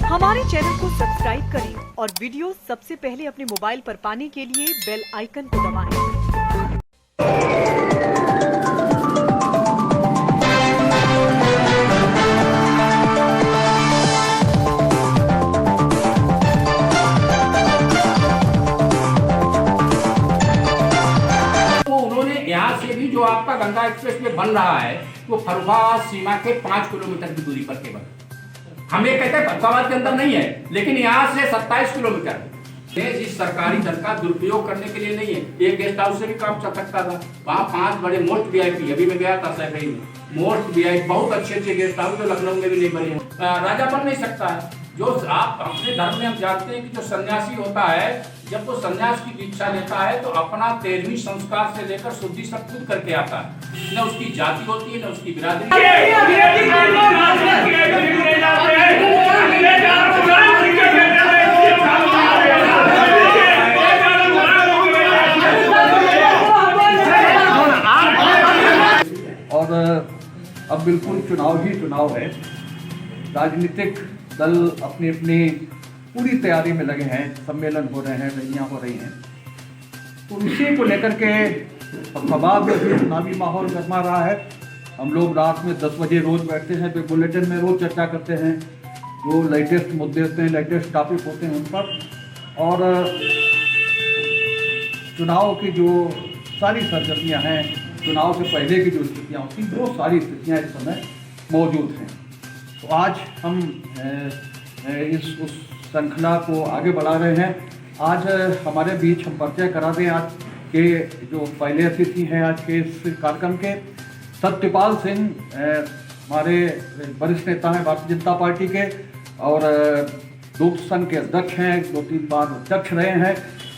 हमारे चैनल को सब्सक्राइब करें और वीडियो सबसे पहले अपने मोबाइल पर पाने के लिए बेल आइकन को दबाएं। यहाँ से भी जो आपका गंगा एक्सप्रेस वे बन रहा है वो फर्रुखाबाद सीमा के 5 किलोमीटर की दूरी पर केवल, हम ये कहते हैं फर्रुखाबाद के अंदर नहीं है, लेकिन यहाँ से 27 किलोमीटर इस सरकारी धन का दुरुपयोग करने के लिए नहीं है। एक गेस्ट हाउस से भी काम चल सकता था, वहाँ 5 बड़े मोस्ट वीआईपी, अभी मैं गया था सैफई में, मोस्ट वीआईपी बहुत अच्छे गेस्ट हाउस जो लखनऊ में भी नहीं बने हैं। राजा बन नहीं सकता है। जो आप अपने धर्म में हम जानते हैं कि जो सन्यासी होता है, जब वो सन्यास की दीक्षा लेता है तो अपना 13वीं संस्कार से लेकर शुद्धि सब खुद करके आता है। न उसकी जाति होती है, न उसकी बिरादरी। और अब बिल्कुल चुनाव ही चुनाव है। राजनीतिक दल अपनी अपनी पूरी तैयारी में लगे हैं, सम्मेलन हो रहे हैं, रैलियां हो रही हैं, तो इसी को लेकर के फर्रुखाबाद में भी चुनावी माहौल गरमा रहा है। हम लोग रात में 10 बजे रोज बैठते हैं, तो बुलेटिन में रोज चर्चा करते हैं, जो लेटेस्ट मुद्दे होते हैं, लेटेस्ट टॉपिक होते हैं उन पर, और चुनाव की जो सारी सरगर्मियाँ हैं, चुनाव से पहले की जो स्थितियाँ होती हैं, वो सारी स्थितियाँ इस समय मौजूद हैं। तो आज हम उस श्रृंखला को आगे बढ़ा रहे हैं। आज हमारे बीच हम परिचय करा दें आज के जो पहले अतिथि हैं आज के इस कार्यक्रम के, सत्यपाल सिंह हमारे वरिष्ठ नेता हैं भारतीय जनता पार्टी के, और लोक संघ के अध्यक्ष हैं, 2-3 बार अध्यक्ष रहे हैं।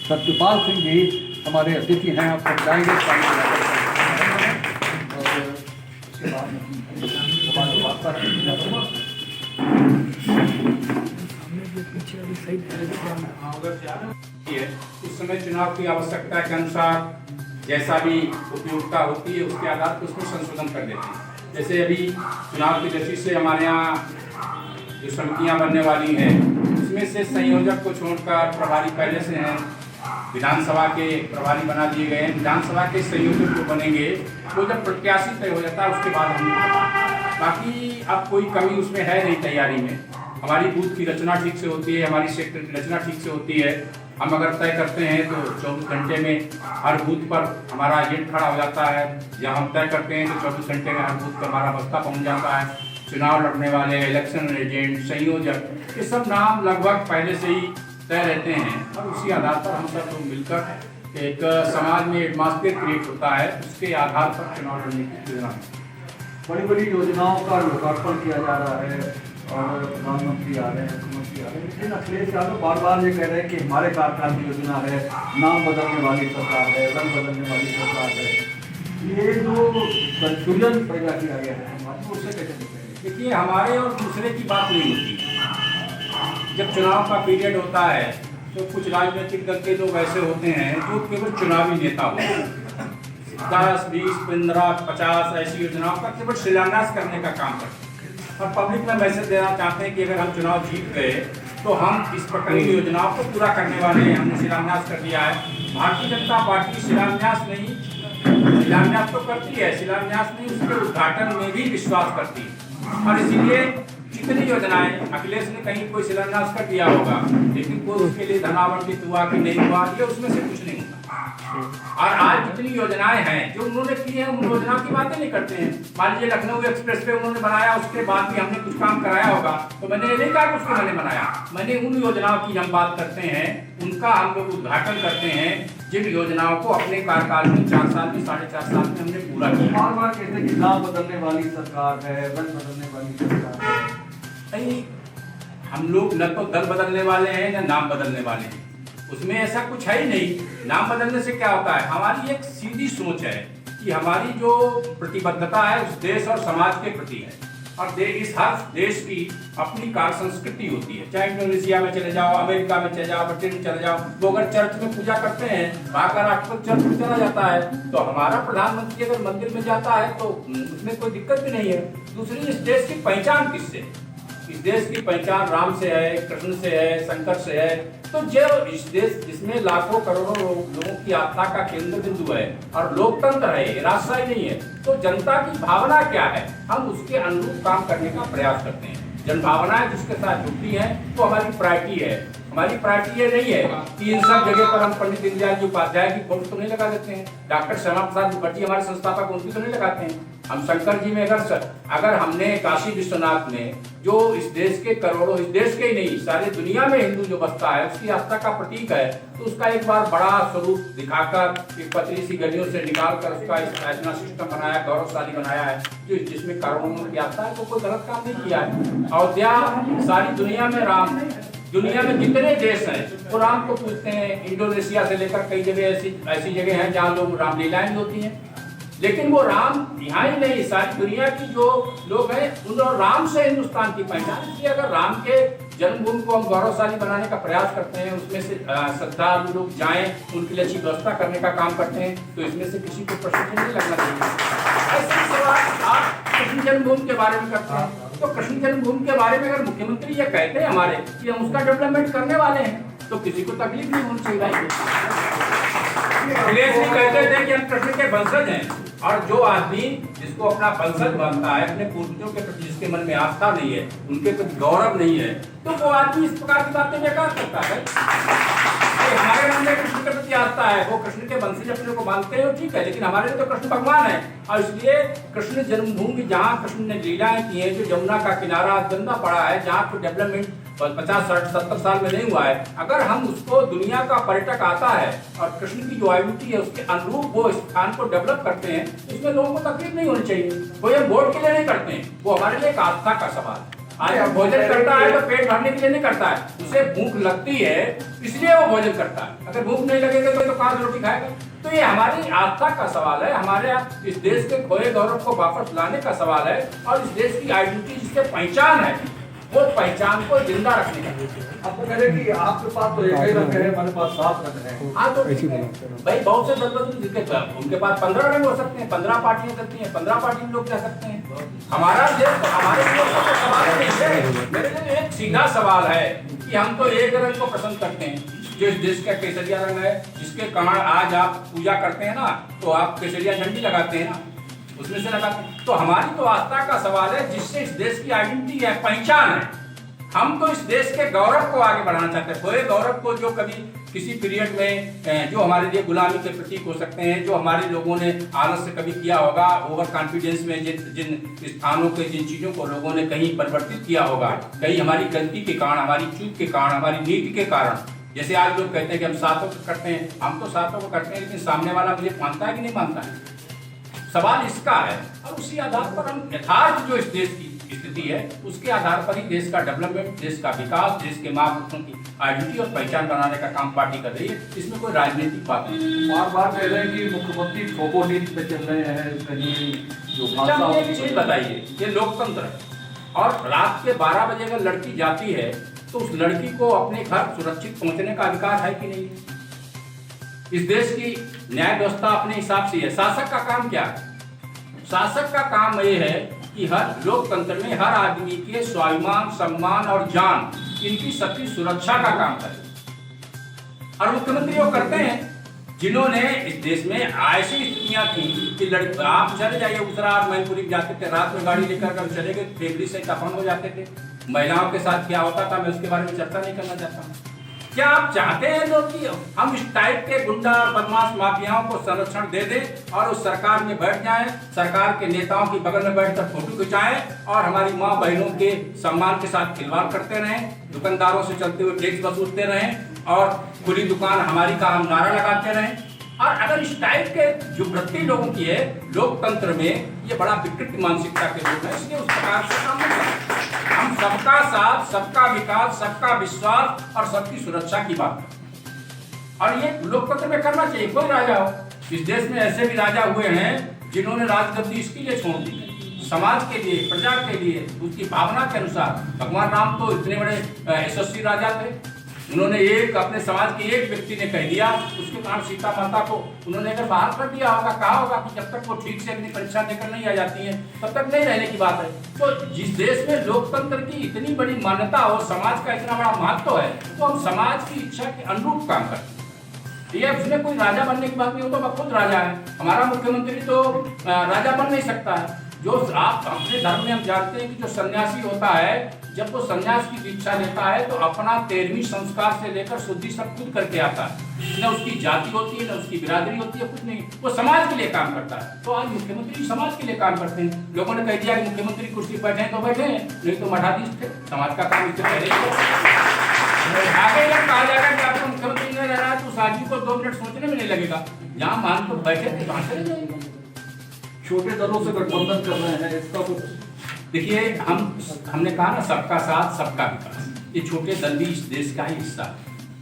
सत्यपाल सिंह जी हमारे अतिथि हैं, आप समझाएंगे और उसके बाद उस समय चुनाव की आवश्यकता के अनुसार जैसा भी उपयोगिता होती है उसके आधार पर उसमें संशोधन कर देते हैं। जैसे अभी चुनाव की दृष्टि से हमारे यहाँ जो समितियाँ बनने वाली हैं, उसमें से संयोजक को छोड़कर प्रभारी पहले से हैं, विधानसभा के प्रभारी बना दिए गए हैं। विधानसभा के संयोजक जो बनेंगे वो जब प्रत्याशी तय हो जाता है उसके बाद हम, बाकी अब कोई कमी उसमें है नहीं तैयारी में। हमारी बूथ की रचना ठीक से होती है, हमारी सेक्टर की रचना ठीक से होती है। हम अगर तय करते हैं तो 24 घंटे में हर बूथ पर हमारा एजेंट खड़ा हो जाता है। जब हम तय करते हैं तो 24 घंटे में हर बूथ पर हमारा बस्ता पहुंच जाता है। चुनाव लड़ने वाले, इलेक्शन एजेंट, संयोजक, ये सब नाम लगभग पहले से ही तय रहते हैं, और उसी आधार पर हम सब लोग मिलकर एक समाज में एटमॉस्फेयर क्रिएट होता है, उसके आधार पर चुनाव लड़ने की योजना। बड़ी बड़ी योजनाओं का लोकार्पण किया जा रहा है और प्रधानमंत्री आ रहे हैं, मुख्यमंत्री आ रहे हैं, लेकिन अखिलेश यादव बार बार ये कह रहे हैं कि हमारे कार्यकाल की योजना है, नाम बदलने वाली सरकार है, रंग बदलने वाली सरकार है। ये जो कंफ्यूजन पैदा किया गया है उससे कैसे निकलेंगे? देखिए, हमारे और दूसरे की बात नहीं होती। जब चुनाव का पीरियड होता है तो कुछ राजनीतिक दल के लोग ऐसे होते हैं जो केवल चुनावी नेता होते हैं, 10, 20, 15, 50 ऐसी योजनाओं का केवल शिलान्यास करने का काम करते हैं, और पब्लिक में मैसेज देना चाहते हैं कि अगर हम चुनाव जीत गए तो हम इस प्रकार की योजनाओं को पूरा करने वाले हैं, हमने शिलान्यास कर दिया है। भारतीय जनता पार्टी शिलान्यास नहीं, शिलान्यास तो करती है, शिलान्यास नहीं, उसके उद्घाटन में भी विश्वास करती है। और इसीलिए जितनी योजनाएं, अखिलेश ने कहीं कोई शिलान्यास कर दिया होगा, लेकिन कोई उसके लिए धन आवंटित हुआ कि नहीं हुआ, ये उसमें से कुछ नहीं होता। और आज जितनी योजनाएं हैं जो उन्होंने की हैं, उन योजनाओं की बातें नहीं करते हैं। मान लीजिए लखनऊ एक्सप्रेस वे उन्होंने बनाया, उसके बाद भी हमने कुछ काम कराया होगा, तो मैंने ये नहीं कहा कि उसको मैंने बनाया, मैंने उन योजनाओं की हम बात करते हैं, उनका हम लोग उद्घाटन करते हैं, जिन योजनाओं को अपने कार्यकाल में 4 साल में, 4.5 साल में हमने पूरा किया। बार बार कहते हैं कि नाम बदलने वाली सरकार है, रंग बदलने वाली सरकार है। नहीं, हम लोग न तो दल बदलने वाले हैं न नाम बदलने वाले हैं, उसमें ऐसा कुछ है ही नहीं। नाम बदलने से क्या होता है, हमारी एक सीधी सोच है कि हमारी जो प्रतिबद्धता है उस देश और समाज के प्रति है, और इस हर देश की अपनी कार्य संस्कृति होती है। चाहे इंडोनेशिया में चले जाओ, अमेरिका में चले जाओ, ब्रिटेन में चले जाओ, वो अगर चर्च में पूजा करते हैं, वहाँ का राष्ट्रपति चर्च में चला जाता है, तो हमारा प्रधानमंत्री अगर मंदिर में जाता है तो उसमें कोई दिक्कत भी नहीं है। दूसरी, इस देश की पहचान किससे, इस देश की पहचान राम से है, कृष्ण से है, शंकर से है। तो जो इस देश जिसमें लाखों करोड़ों लोगों की आस्था का केंद्र बिंदु है और लोकतंत्र है, ये राजशाही नहीं है, तो जनता की भावना क्या है, हम उसके अनुरूप काम करने का प्रयास करते हैं। जन भावनाएं जिसके साथ जुड़ती हैं तो हमारी प्रायोरिटी है। हमारी प्रायोरिटी ये नहीं है कि इन सब जगह पर हम पंडित दीनदयाल जी उपाध्याय की फोटो तो नहीं लगा देते हैं, डॉक्टर श्यामा प्रसाद मुखर्जी हमारे संस्थापक उनकी तो नहीं लगाते हैं। हम शंकर जी में अगर हमने काशी विश्वनाथ में जो इस देश के करोड़ों, इस देश के ही नहीं सारे दुनिया में हिंदू जो बसता है उसकी आस्था का प्रतीक है, तो उसका एक बार बड़ा स्वरूप दिखाकर एक पतली सी गलियों से निकालकर उसका ऐसा सिस्टम बनाया, गौरवशाली बनाया है जो जिसमें करोड़ों की आस्था है, तो कोई गलत काम नहीं किया है। अयोध्या सारी दुनिया में राम, दुनिया में जितने देश हैं वो राम को पूजते हैं। इंडोनेशिया से लेकर कई जगह ऐसी जगह हैं जहाँ लोग रामलीलाएं होती हैं, लेकिन वो राम यहाँ ही नहीं, सारी दुनिया की जो लोग हैं उन राम से हिंदुस्तान की पहचान। इसलिए अगर राम के जन्मभूमि को हम गौरवशाली बनाने का प्रयास करते हैं, उसमें से श्रद्धालु लोग जाएं, उनके लिए अच्छी व्यवस्था करने का काम करते हैं, तो इसमें से किसी को प्रश्न नहीं लगना चाहिए। ऐसे सवाल आप कृष्ण जन्मभूमि के बारे में करते हैं, तो कृष्ण जन्मभूमि के बारे में अगर मुख्यमंत्री ये कहते हैं हमारे कि हम उसका डेवलपमेंट करने वाले हैं, तो किसी को तकलीफ नहीं होनी चाहिए। अखिलेश जी कहते थे कि हम कृष्ण के वंशज हैं, और जो आदमी जिसको अपना वंशज बनता है, अपने पूर्वजों के प्रति जिसके मन में आस्था नहीं है, उनके प्रति गौरव नहीं है, तो वो आदमी इस प्रकार की बातें बेकार करता है। हमारे मन में कृष्ण के प्रति आस्था है, वो कृष्ण के वंशज अपने को मानते हो, ठीक है, लेकिन हमारे लिए तो कृष्ण भगवान है। और इसलिए कृष्ण जन्मभूमि जहाँ कृष्ण ने लीलाएं की हैं, जो यमुना का किनारा गंदा पड़ा है, जहाँ कोई डेवलपमेंट 50, 60, 70 साल में नहीं हुआ है, अगर हम उसको, दुनिया का पर्यटक आता है और कृष्ण की जो आइडेंटिटी है उसके अनुरूप वो स्थान को डेवलप करते हैं, इसमें लोगों को तकलीफ नहीं होनी चाहिए। कोई हम वोट के लिए नहीं करते हैं, वो हमारे लिए एक आस्था का सवाल है। आज भोजन करता है तो पेट भरने के लिए नहीं करता है, उसे भूख लगती है इसलिए वो भोजन करता है। अगर भूख नहीं लगेगा तो कहाँ से रोटी खाएगा? तो ये हमारी आस्था का सवाल है, हमारे इस देश के खोए गौरव को वापस लाने का सवाल है, और इस देश की आइडेंटिटी जिससे पहचान है, वो पहचान को जिंदा रखने का। आपको कह रहे कि आपके पास तो एक ही रंग है, हमारे पास 7 रंग है। हाँ, तो भाई बहुत से दल उनके पास 15 रंग हो सकते हैं, 15 पार्टियां करती हैं, 15 पार्टी में लोग जा सकते हैं। हमारा देश, हमारे सवाल नहीं है, मेरे लिए एक सीधा सवाल है कि हम तो एक रंग को पसंद करते हैं, जो इस देश का केसरिया रंग है, जिसके कारण आज आप पूजा करते हैं ना, तो आप केसरिया झंडी लगाते हैं ना, उसमें से लगाते हैं। तो हमारी तो आस्था का सवाल है जिससे इस देश की आइडेंटिटी है, पहचान है। हम तो इस देश के गौरव को आगे बढ़ाना चाहते हैं, खोए गौरव को, जो कभी किसी पीरियड में जो हमारे लिए गुलामी के प्रतीक हो सकते हैं, जो हमारे लोगों ने आलस से कभी किया होगा, ओवर कॉन्फिडेंस में जिन स्थानों के, जिन चीज़ों को लोगों ने कहीं परिवर्तित किया होगा, कहीं हमारी गलती के कारण, हमारी चूक के कारण, हमारी नीति के कारण। जैसे आज लोग कहते हैं कि हम सातों को करते हैं, हम तो सातों को करते हैं, लेकिन सामने वाला मुझे मानता है कि नहीं मानता है, सवाल इसका है। और उसी आधार पर हम यथार्थ जो इस देश की स्थिति है, उसके आधार पर ही देश का डेवलपमेंट, देश का विकास, देश के महापुरुषों की आइडेंटिटी और पहचान बनाने का काम पार्टी कर रही है। इसमें कोई राजनीतिक बात नहीं। बार बार कह रहे हैं कि मुख्यमंत्री फोको नीति पे चल रहे हैं, कहीं जो भाषा। एक चीज बताइए, ये लोकतंत्र है, और रात के 12 बजे अगर लड़की जाती है तो उस लड़की को अपने घर सुरक्षित पहुंचने का अधिकार है कि नहीं? इस देश की न्याय व्यवस्था अपने हिसाब से है। शासक का काम क्या है? शासक का काम ये है कि हर लोकतंत्र में हर आदमी के स्वाभिमान, सम्मान और जान, इनकी सबकी सुरक्षा का काम करे। और मुख्यमंत्री वो करते हैं जिन्होंने इस देश में ऐसी स्थितियां थी कि आप चले जाइए उसरा मैनपुरी जाते थे, रात में गाड़ी लेकर अगर चले गए, फेफड़ी से दफन हो जाते थे। महिलाओं के साथ क्या होता था, मैं उसके बारे में चर्चा नहीं करना चाहता हूँ। क्या आप चाहते हैं लोग कि हम इस टाइप के गुंडा और बदमाश माफियाओं को संरक्षण दे दें और उस सरकार में बैठ जाएं, सरकार के नेताओं की बगल में बैठकर फोटो खिंचाएं और हमारी माँ बहनों के सम्मान के साथ खिलवाड़ करते रहें, दुकानदारों से चलते हुए टैक्स वसूलते रहें और खुली दुकान हमारी का हम नारा लगाते रहें? और अगर इस टाइप के जो वृत्ति लोगों की है लोकतंत्र में, ये बड़ा विकृत मानसिकता के लोग हैं, इसलिए उस प्रकार से काम नहीं करते। हम सबका साथ, सबका विकास, सबका विश्वास और सबकी सुरक्षा की बात करते, और ये लोकतंत्र में करना चाहिए। कोई राजा हो, इस देश में ऐसे भी राजा हुए हैं जिन्होंने राजगद्दी इसके लिए छोड़ दी, समाज के लिए, प्रजा के लिए, उसकी भावना के अनुसार। भगवान राम तो इतने बड़े यशस्वी राजा थे, उन्होंने एक अपने समाज के एक व्यक्ति ने कह दिया, उसके कारण सीता माता को उन्होंने अगर बाहर कर दिया होगा, कहा होगा कि जब तक वो ठीक से अपनी परीक्षा देकर नहीं आ जाती है तब तक नहीं रहने की बात है। तो जिस देश में लोकतंत्र की इतनी बड़ी मान्यता हो, समाज का इतना बड़ा महत्व है, तो हम समाज की इच्छा के अनुरूप काम करते हैं। ये उसमें कोई राजा बनने की बात नहीं हो, तो खुद राजा है। हमारा मुख्यमंत्री तो राजा बन नहीं सकता है। जो आप अपने धर्म में हम जानते हैं कि जो सन्यासी होता है, जब वो सन्यास की दीक्षा लेता है तो अपना 13वीं संस्कार से लेकर शुद्धि सब खुद करके आता है। न उसकी जाति होती है, न उसकी बिरादरी होती है, कुछ नहीं, वो समाज के लिए काम करता है। तो आज मुख्यमंत्री समाज के लिए काम करते हैं। लोगों ने कह दिया कि मुख्यमंत्री कुर्सी बैठे हैं तो बैठे हैं, नहीं तो मठाधीश थे। समाज का काम इससे पहले आगे जब कहा जाएगा कि आपको मुख्यमंत्री नहीं रह रहा है तो उस आदमी को 2 मिनट सोचने में नहीं लगेगा। जहाँ मान तो बैठे थे वहां चले जाएंगे। छोटे दलों से गठबंधन कर रहे हैं, इसका कुछ देखिए, हमने कहा ना, सबका साथ सबका विकास। ये छोटे दल भी इस देश का ही हिस्सा है,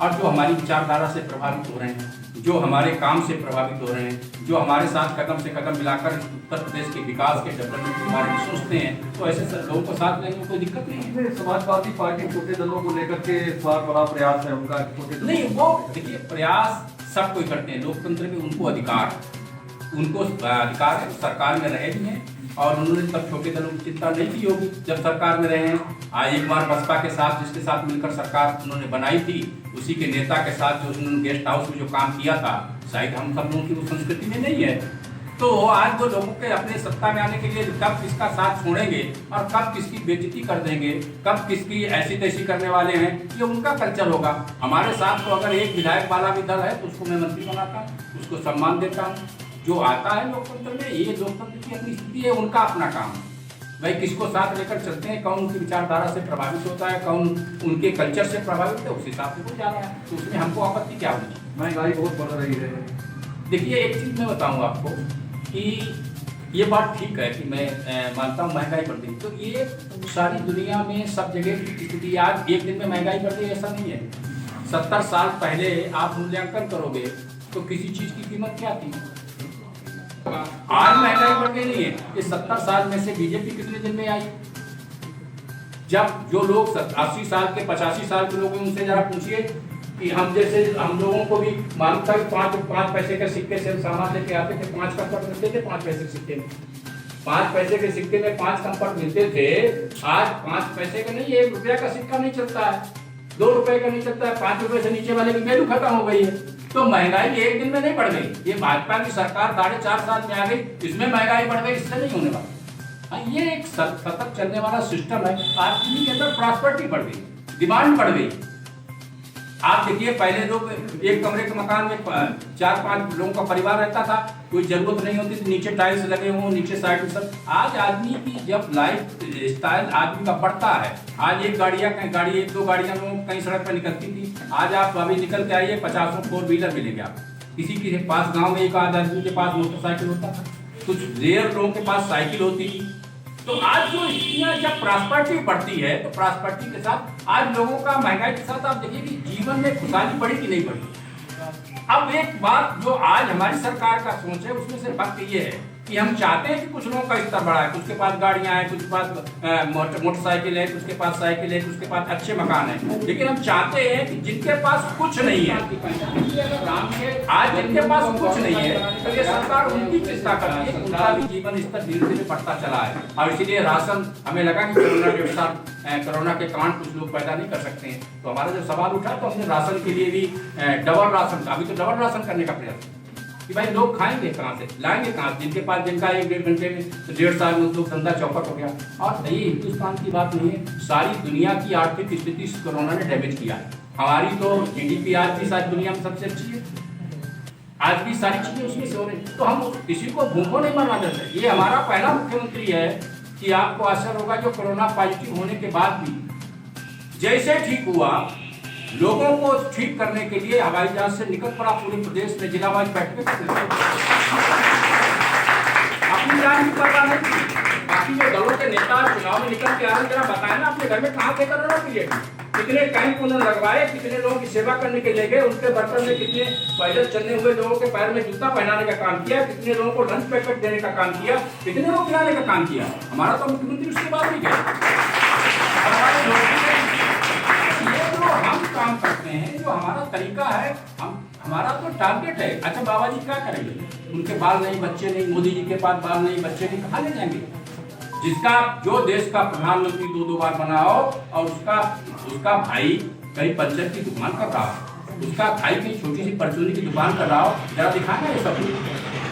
और जो हमारी विचारधारा से प्रभावित हो रहे हैं, जो हमारे काम से प्रभावित हो रहे हैं, जो हमारे साथ कदम से कदम मिलाकर उत्तर प्रदेश के विकास के डेवलपमेंट के बारे में सोचते हैं, तो ऐसे लोगों को साथ लेने में कोई दिक्कत नहीं है। समाजवादी पार्टी छोटे दलों को लेकर के इस बार बड़ा प्रयास है उनका। छोटे नहीं, वो देखिए, प्रयास सब कोई करते हैं। लोकतंत्र में उनको अधिकार है, सरकार में रहे भी हैं, और उन्होंने तब छोटे दलों की चिंता नहीं की होगी जब सरकार में रहे हैं। आज एक बार बसपा के साथ, जिसके साथ मिलकर सरकार उन्होंने बनाई थी, उसी के नेता के साथ जो उन्होंने गेस्ट हाउस में जो काम किया था, शायद हम सब लोगों की वो संस्कृति में नहीं है। तो आज वो लोगों के अपने सत्ता में आने के लिए कब किसका साथ छोड़ेंगे और कब किसकी बेइज्जती कर देंगे, कब किसकी ऐसी तैसी करने वाले हैं, ये उनका कल्चर होगा। हमारे साथ तो अगर एक विधायक वाला भी दल है तो उसको मैं मंत्री बनाता हूँ, उसको सम्मान देता हूँ। जो आता है लोकतंत्र में, ये लोकतंत्र की अपनी स्थिति है, उनका अपना काम है। भाई किसको साथ लेकर चलते हैं, कौन उनकी विचारधारा से प्रभावित होता है, कौन उनके कल्चर से प्रभावित है, उस हिसाब से वो जा रहा है। तो उसमें हमको आपत्ति क्या होगी? महंगाई बहुत बढ़ रही है। देखिए, एक चीज़ मैं बताऊँ आपको कि ये बात ठीक है कि मैं मानता हूँ महंगाई बढ़ गई, तो ये सारी दुनिया में सब जगह की स्थिति। आज एक दिन में महंगाई बढ़ गई ऐसा नहीं है। 70 साल पहले आप मूल्यांकन करोगे तो किसी चीज़ की कीमत क्या थी? आज महंगाई बढ़ गई नहीं है। ये 70 साल में से बीजेपी कितने दिन में आई? जब जो लोग 80 साल के 85 साल के लोग हैं, उनसे जरा पूछिए कि हम लोगों को भी मालूम था कि 5 पैसे के सिक्के से हम सामान लेके आते थे, 5 कंफर्ट मिलते थे 5 पैसे के सिक्के में। 5 पैसे के सिक्के में 5 कंफर्ट मिलते थे। आज 5 पैसे का नहीं, 1 रुपया का सिक्का नहीं चलता है, 2 रुपए का नहीं चलता है, 5 रुपए से नीचे वाले की वैल्यू खत्म हो गई है। तो महंगाई एक दिन में नहीं बढ़ गई। ये भाजपा की सरकार 4.5 साल में आ गई, इसमें महंगाई बढ़ गई, इससे नहीं होने वाला। ये एक सतत चलने वाला सिस्टम है। आदमी के अंदर प्रॉस्पेरिटी बढ़ गई, डिमांड बढ़ गई। आप देखिए, पहले लोग एक कमरे के मकान में 4-5 लोगों का परिवार रहता था, कोई जरूरत नहीं होती थी, नीचे टाइल्स लगे हों, नीचे साइड सब। आज आदमी की जब लाइफ स्टाइल आदमी का बढ़ता है, आज एक 1-2 गाड़ियां कहीं सड़क पर निकलती थी, आज आप अभी निकल के आइए 50 4 व्हीलर मिलेंगे आप। किसी के पास गांव में एक आदमी के पास मोटरसाइकिल होता था, कुछ रेयर लोगों के पास साइकिल होती थी। तो आज जो स्थितियां, जब प्रॉस्पेरिटी बढ़ती है तो प्रॉस्पेरिटी के साथ आज लोगों का, महंगाई के साथ आप देखिए कि जीवन में खुशहाली बढ़ी कि नहीं बढ़ी। अब एक बात जो आज हमारी सरकार का सोच है, उसमें से बात ये है कि हम चाहते हैं कि कुछ लोगों का स्तर बढ़ा है, कुछ के पास गाड़ियां हैं, कुछ के पास मोटरसाइकिल है, कुछ के पास साइकिल है, कुछ के पास अच्छे मकान है। लेकिन हम चाहते हैं कि जिनके पास कुछ नहीं है, आज जिनके पास कुछ नहीं है, तो ये सरकार उनकी चिंता करती है, उनका भी जीवन स्तर धीरे धीरे बढ़ता चला है। और इसीलिए राशन, हमें लगा कि कोरोना के कारण कुछ लोग पैदा नहीं कर सकते हैं, तो हमारा जब सवाल उठा तो हमने राशन के लिए भी डबल राशन, अभी तो डबल राशन करने का प्रयास कि भाई लोग खाएंगे कहाँ से, लाएंगे कहाँ से, जिनका 1-1.5 घंटे में 1.5 साल में लोग धंधा चौपट हो गया। और ये हिंदुस्तान की बात नहीं है, सारी दुनिया की आर्थिक स्थिति कोरोना ने डैमेज किया है। हमारी तो GDP आज भी सारी दुनिया में सबसे अच्छी है, आज भी सारी चीजें उसमें से हो रही। तो हम किसी को भूखों नहीं मरना चाहते। ये हमारा पहला मुख्यमंत्री है कि आपको आश्चर्य होगा, जो कोरोना पॉजिटिव होने के बाद भी जैसे ठीक हुआ, लोगों को ठीक करने के लिए हवाई जहाज से निकल पड़ा, पूरे प्रदेश में जिला वाइज बैठकें करते थे, अपनी जान की परवाह नहीं की। बाकी जो दलों के नेता चुनाव में निकल के आ रहे, जरा बताए ना अपने घर में कहाँ थे कोरोना पीरियड, कितने कैंप उन्होंने लगवाए, कितने लोगों की सेवा करने के लिए गए, उनके बर्तन में कितने पैदल चलने हुए लोगों के पैर में जूता पहनाने का काम किया, कितने लोगों को लंच पैकेट देने का काम किया, कितने लोग खिलाने का काम किया। हमारा तो मुख्यमंत्री उसके बाद भी गए। हम काम करते हैं तरीका है, हमारा तो टारगेट है। अच्छा बाबा जी क्या करेंगे, उनके बाल नहीं, बच्चे नहीं, मोदी जी के पास बाल नहीं, बच्चे नहीं, कहाँ ले जाएंगे? जिसका जो देश का प्रधानमंत्री 2-2 बार बना हो और उसका भाई कहीं पंचर की दुकान कर रहा हो, उसका भाई कहीं छोटी सी परचूनी की दुकान कर रहा हो, जरा दिखाना ये सब।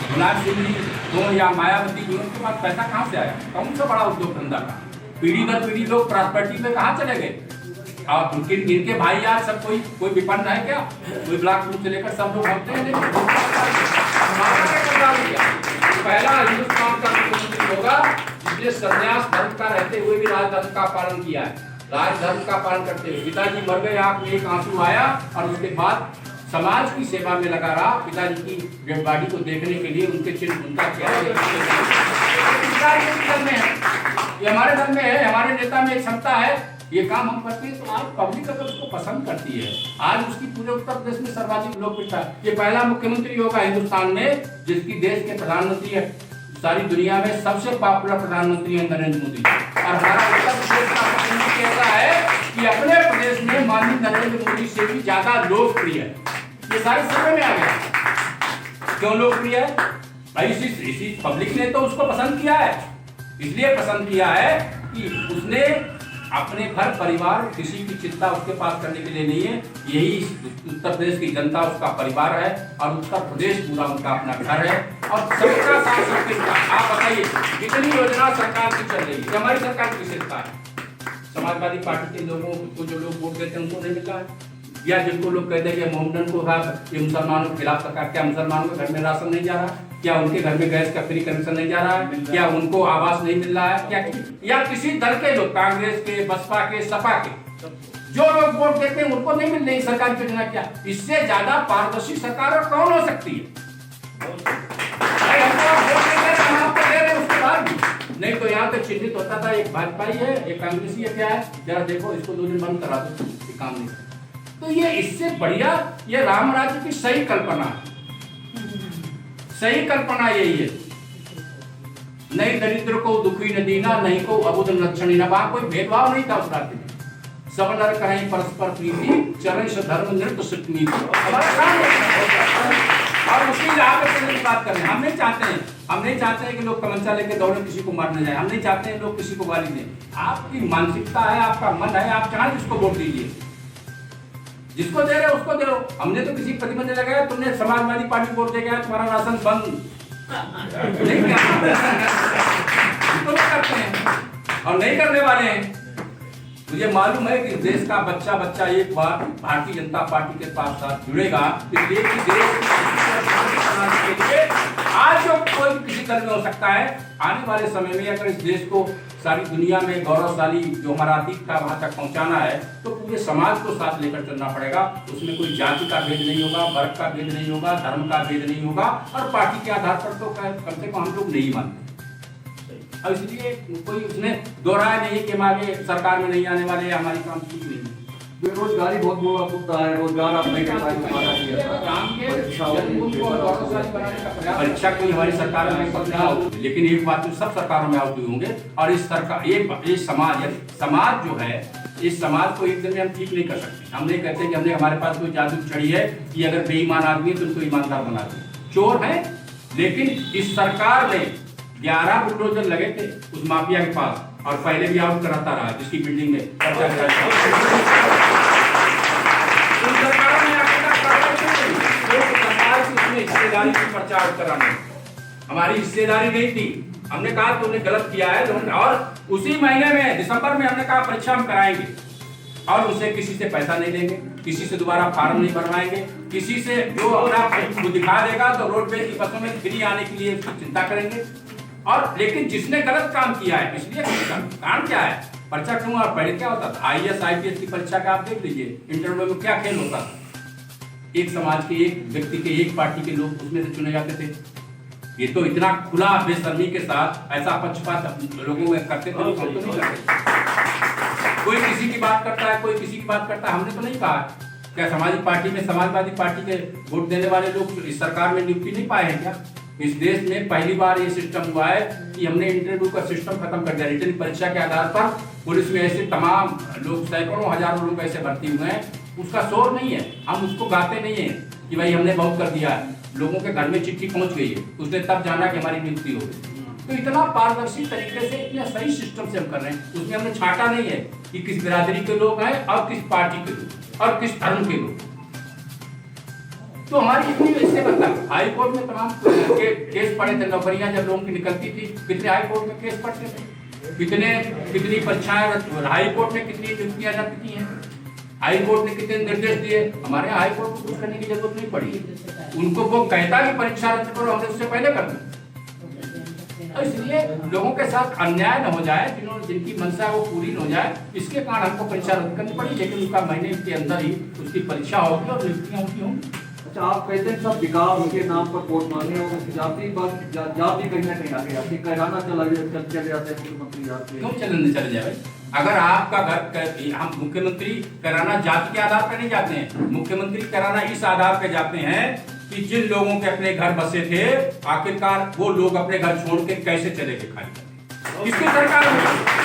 गुलाब सिंह जी तो या मायावती जी, उनके पास पैसा कहाँ से आया? कौन सा बड़ा उद्योग धंधा का? पीढ़ी दर पीढ़ी लोग प्रॉस्पेरिटी में कहाँ चले गए? और इनके भाई यार सब कोई विपन्न है क्या? कोई ब्लॉक ग्रुप से लेकर सब लोग होते हैं। पहला हिंदुस्तान का मुख्यमंत्री होगा जिसने संन्यास धर्म का रहते हुए भी राजधर्म का पालन किया है, राजधर्म का पालन करते हुए। पिताजी मर गए, आंख में एक आंसू आया और उसके बाद समाज की सेवा में लगा रहा। पिताजी की डेड बॉडी को देखने के लिए उनके चिन्ह उनका क्या है, ये हमारे दल में है, हमारे नेता में एक क्षमता है, ये काम हम करते हैं तो आज पब्लिक अगर उसको पसंद करती है, आज उसकी पूरे उत्तर प्रदेश में सर्वाधिक लोकप्रियता है। ये पहला मुख्यमंत्री होगा हिंदुस्तान में जिसकी देश के प्रधानमंत्री है, सारी दुनिया में सबसे पॉपुलर प्रधानमंत्री है नरेंद्र मोदी जी। और हमारा उत्तर प्रदेश का मुख्यमंत्री कहता है कि अपने प्रदेश में माननीय नरेंद्र मोदी से भी ज्यादा लोकप्रिय है। ये सारे सर्वे में आ गया। क्यों लोकप्रिय है भाई? इसी पब्लिक ने तो उसको पसंद किया है, इसलिए पसंद किया है कि उसने अपने घर परिवार किसी की चिंता उसके पास करने के लिए नहीं है। यही उत्तर प्रदेश की जनता उसका परिवार है और उत्तर प्रदेश पूरा उनका अपना घर है। और सबका साथ सबके साथ। आप बताइए कितनी योजना सरकार की चल रही है, हमारी सरकार की विशेषता है। समाजवादी पार्टी के लोगों को जो लोग वोट देते हैं उनको नहीं मिलता है, या जिनको लोग कहते हैं कि मोहम्मदन को ये मुसलमानों के खिलाफ सरकार, क्या मुसलमानों के घर में राशन नहीं जा रहा? क्या उनके घर में गैस का फ्री कनेक्शन नहीं जा रहा है? क्या उनको आवास नहीं मिल रहा है? क्या या किसी दल के लोग, कांग्रेस के, बसपा के, सपा के जो लोग वोट देते हैं उनको नहीं मिल रही सरकार की योजना? क्या इससे ज्यादा पारदर्शी सरकार और कौन हो सकती है? नहीं तो यहाँ पे चिन्हित होता था एक भाजपा ही है, एक कांग्रेसी है, क्या है जरा देखो इसको 2 दिन बंद करा दो, ये काम नहीं। तो ये इससे बढ़िया ये राम राज्य की सही कल्पना है, सही कल्पना यही है। नहीं दरिद्र को दुखी न दीना, नहीं को अबुध लक्षणी न। वहां कोई भेदभाव नहीं था उस राज्य में, सब नर करें परस्पर प्रीति, चरण से धर्म नृत्य सुतनी। और उसकी पे बात करें, हम नहीं चाहते हैं कि लोग तमंचा लेके दौड़े किसी को मारने जाए, हम नहीं चाहते हैं लोग किसी को गाली दें। आपकी मानसिकता है, आपका मन है, आप चाहे जिसको वोट दीजिए, जिसको दे रहे हो उसको दे रहे हो। हमने तो किसी प्रतिबंध लगाया, तुमने समाजवादी पार्टी वोट दे गया तुम्हारा राशन बंद नहीं करते हैं और नहीं करने वाले हैं। मुझे मालूम है कि देश का बच्चा एक बार भारतीय जनता पार्टी के साथ जुड़ेगा, इसलिए कि देश के लिए आज जो कोई किसी दल में हो सकता है, आने वाले समय में अगर इस देश को सारी दुनिया में गौरवशाली जो हमारा अतीत था वहां तक पहुंचाना है तो पूरे समाज को साथ लेकर चलना पड़ेगा। उसमें कोई जाति का भेद नहीं होगा, वर्ग का भेद नहीं होगा, धर्म का भेद नहीं होगा, और पार्टी के आधार पर तो कम से कम हम लोग नहीं मानते। और इसलिए कोई उसने दोहराया नहीं कि हम आगे सरकार में नहीं आने वाले, हमारी काम ठीक नहीं। बेरोजगारी बहुत बड़ा मुद्दा है, रोजगार आप नहीं कर परीक्षा कोई हमारी सरकार में, लेकिन एक बात तो सब सरकारों में आउट होंगे। और इस सरकार ये समाज जो है, इस समाज को एक दिन में हम ठीक नहीं कर सकते। हम नहीं कहते कि हमने हमारे पास कोई जादू छड़ी है कि अगर बेईमान आदमी है तो उनको ईमानदार बना दे। चोर है, लेकिन इस सरकार में 11 बुलडोजर लगे थे उस माफिया के पास, और पहले भी आउट कराता रहा जिसकी बिल्डिंग में हिस्सेदारी की प्रचार कराने, हमारी हिस्सेदारी नहीं थी। हमने कहा तुमने गलत किया है, और उसी महीने में दिसंबर में हमने कहा परीक्षा हम कराएंगे, और उसे किसी से पैसा नहीं देंगे, किसी से दोबारा फार्म नहीं भरवाएंगे, किसी से जो अपना दिखा देगा तो रोडवेज की बसों में फ्री आने के लिए उसकी चिंता करेंगे। और लेकिन जिसने गलत काम किया है, इसलिए कारण क्या है, परीक्षा क्यों? और पहले क्या होता था, IAS IPS की परीक्षा का आप देख लीजिए, इंटरव्यू में क्या खेल होता था, एक समाज के एक व्यक्ति के एक पार्टी के लोग उसमें से चुने जाते थे। ये तो इतना खुला बेशर्मी के साथ ऐसा पक्षपात लोगों में करते थे, तो नहीं करते। कोई किसी की बात करता है, कोई किसी की बात करता है। हमने तो नहीं कहा क्या समाजवादी पार्टी के वोट देने वाले लोग इस सरकार में नियुक्ति नहीं पाए हैं क्या? इस देश में पहली बार ये सिस्टम हुआ है कि हमने इंटरव्यू का सिस्टम खत्म कर दिया। रिटन परीक्षा के आधार पर पुलिस में ऐसे तमाम लोग, सैकड़ों हजारों लोग ऐसे भर्ती हुए हैं उसका शोर नहीं है, हम उसको गाते नहीं है कि भाई हमने बहुत कर दिया है, लोगों के घर में चिट्ठी पहुंच गई है, उसने तब जाना कि हमारी नियुक्ति हो गई। तो इतना पारदर्शी तरीके से, इतने सही सिस्टम से हम कर रहे हैं, उसमें हमने छाटा नहीं है कि किस बिरादरी के लोग हैं और किस पार्टी के लोग और किस धर्म के लोग। तो हमारी इतनी इससे मतलब हाई कोर्ट में तमाम केस पड़े थे, नौकरियां जब लोगों की निकलती थी, कितने हाई कोर्ट में केस पड़ते थे, कितनी परीक्षाएं हाई कोर्ट ने कितनी नियुक्तियां रद्द की हैं, हाई कोर्ट ने कितने निर्देश दिए। हमारे यहाँ हाई कोर्ट को कुछ करने की जरूरत नहीं पड़ी, उनको वो कहता कि परीक्षा रद्द करो, हमने उससे पहले कर दी। तो इसलिए लोगों के साथ अन्याय न हो जाए, जिनकी मंशा वो पूरी न हो जाए, इसके कारण हमको परीक्षा रद्द करनी पड़ी, लेकिन उनका महीने के अंदर ही उसकी परीक्षा होगी और नियुक्तियां उनकी होंगी। अच्छा, आप कहते हैं सब विकास के नाम पर वोट मांगे और जाति कहीं ना कहीं आगे आती, कहराना चले जाते हैं मुख्यमंत्री जाते क्यों चले जाए भाई? अगर आपका घर, हम मुख्यमंत्री कराना जाति के आधार पर नहीं जाते हैं, मुख्यमंत्री कराना इस आधार पर जाते हैं कि जिन लोगों के अपने घर बसे थे, आखिरकार वो लोग अपने घर छोड़ के कैसे चले गए खाली, इसकी सरकार होगी।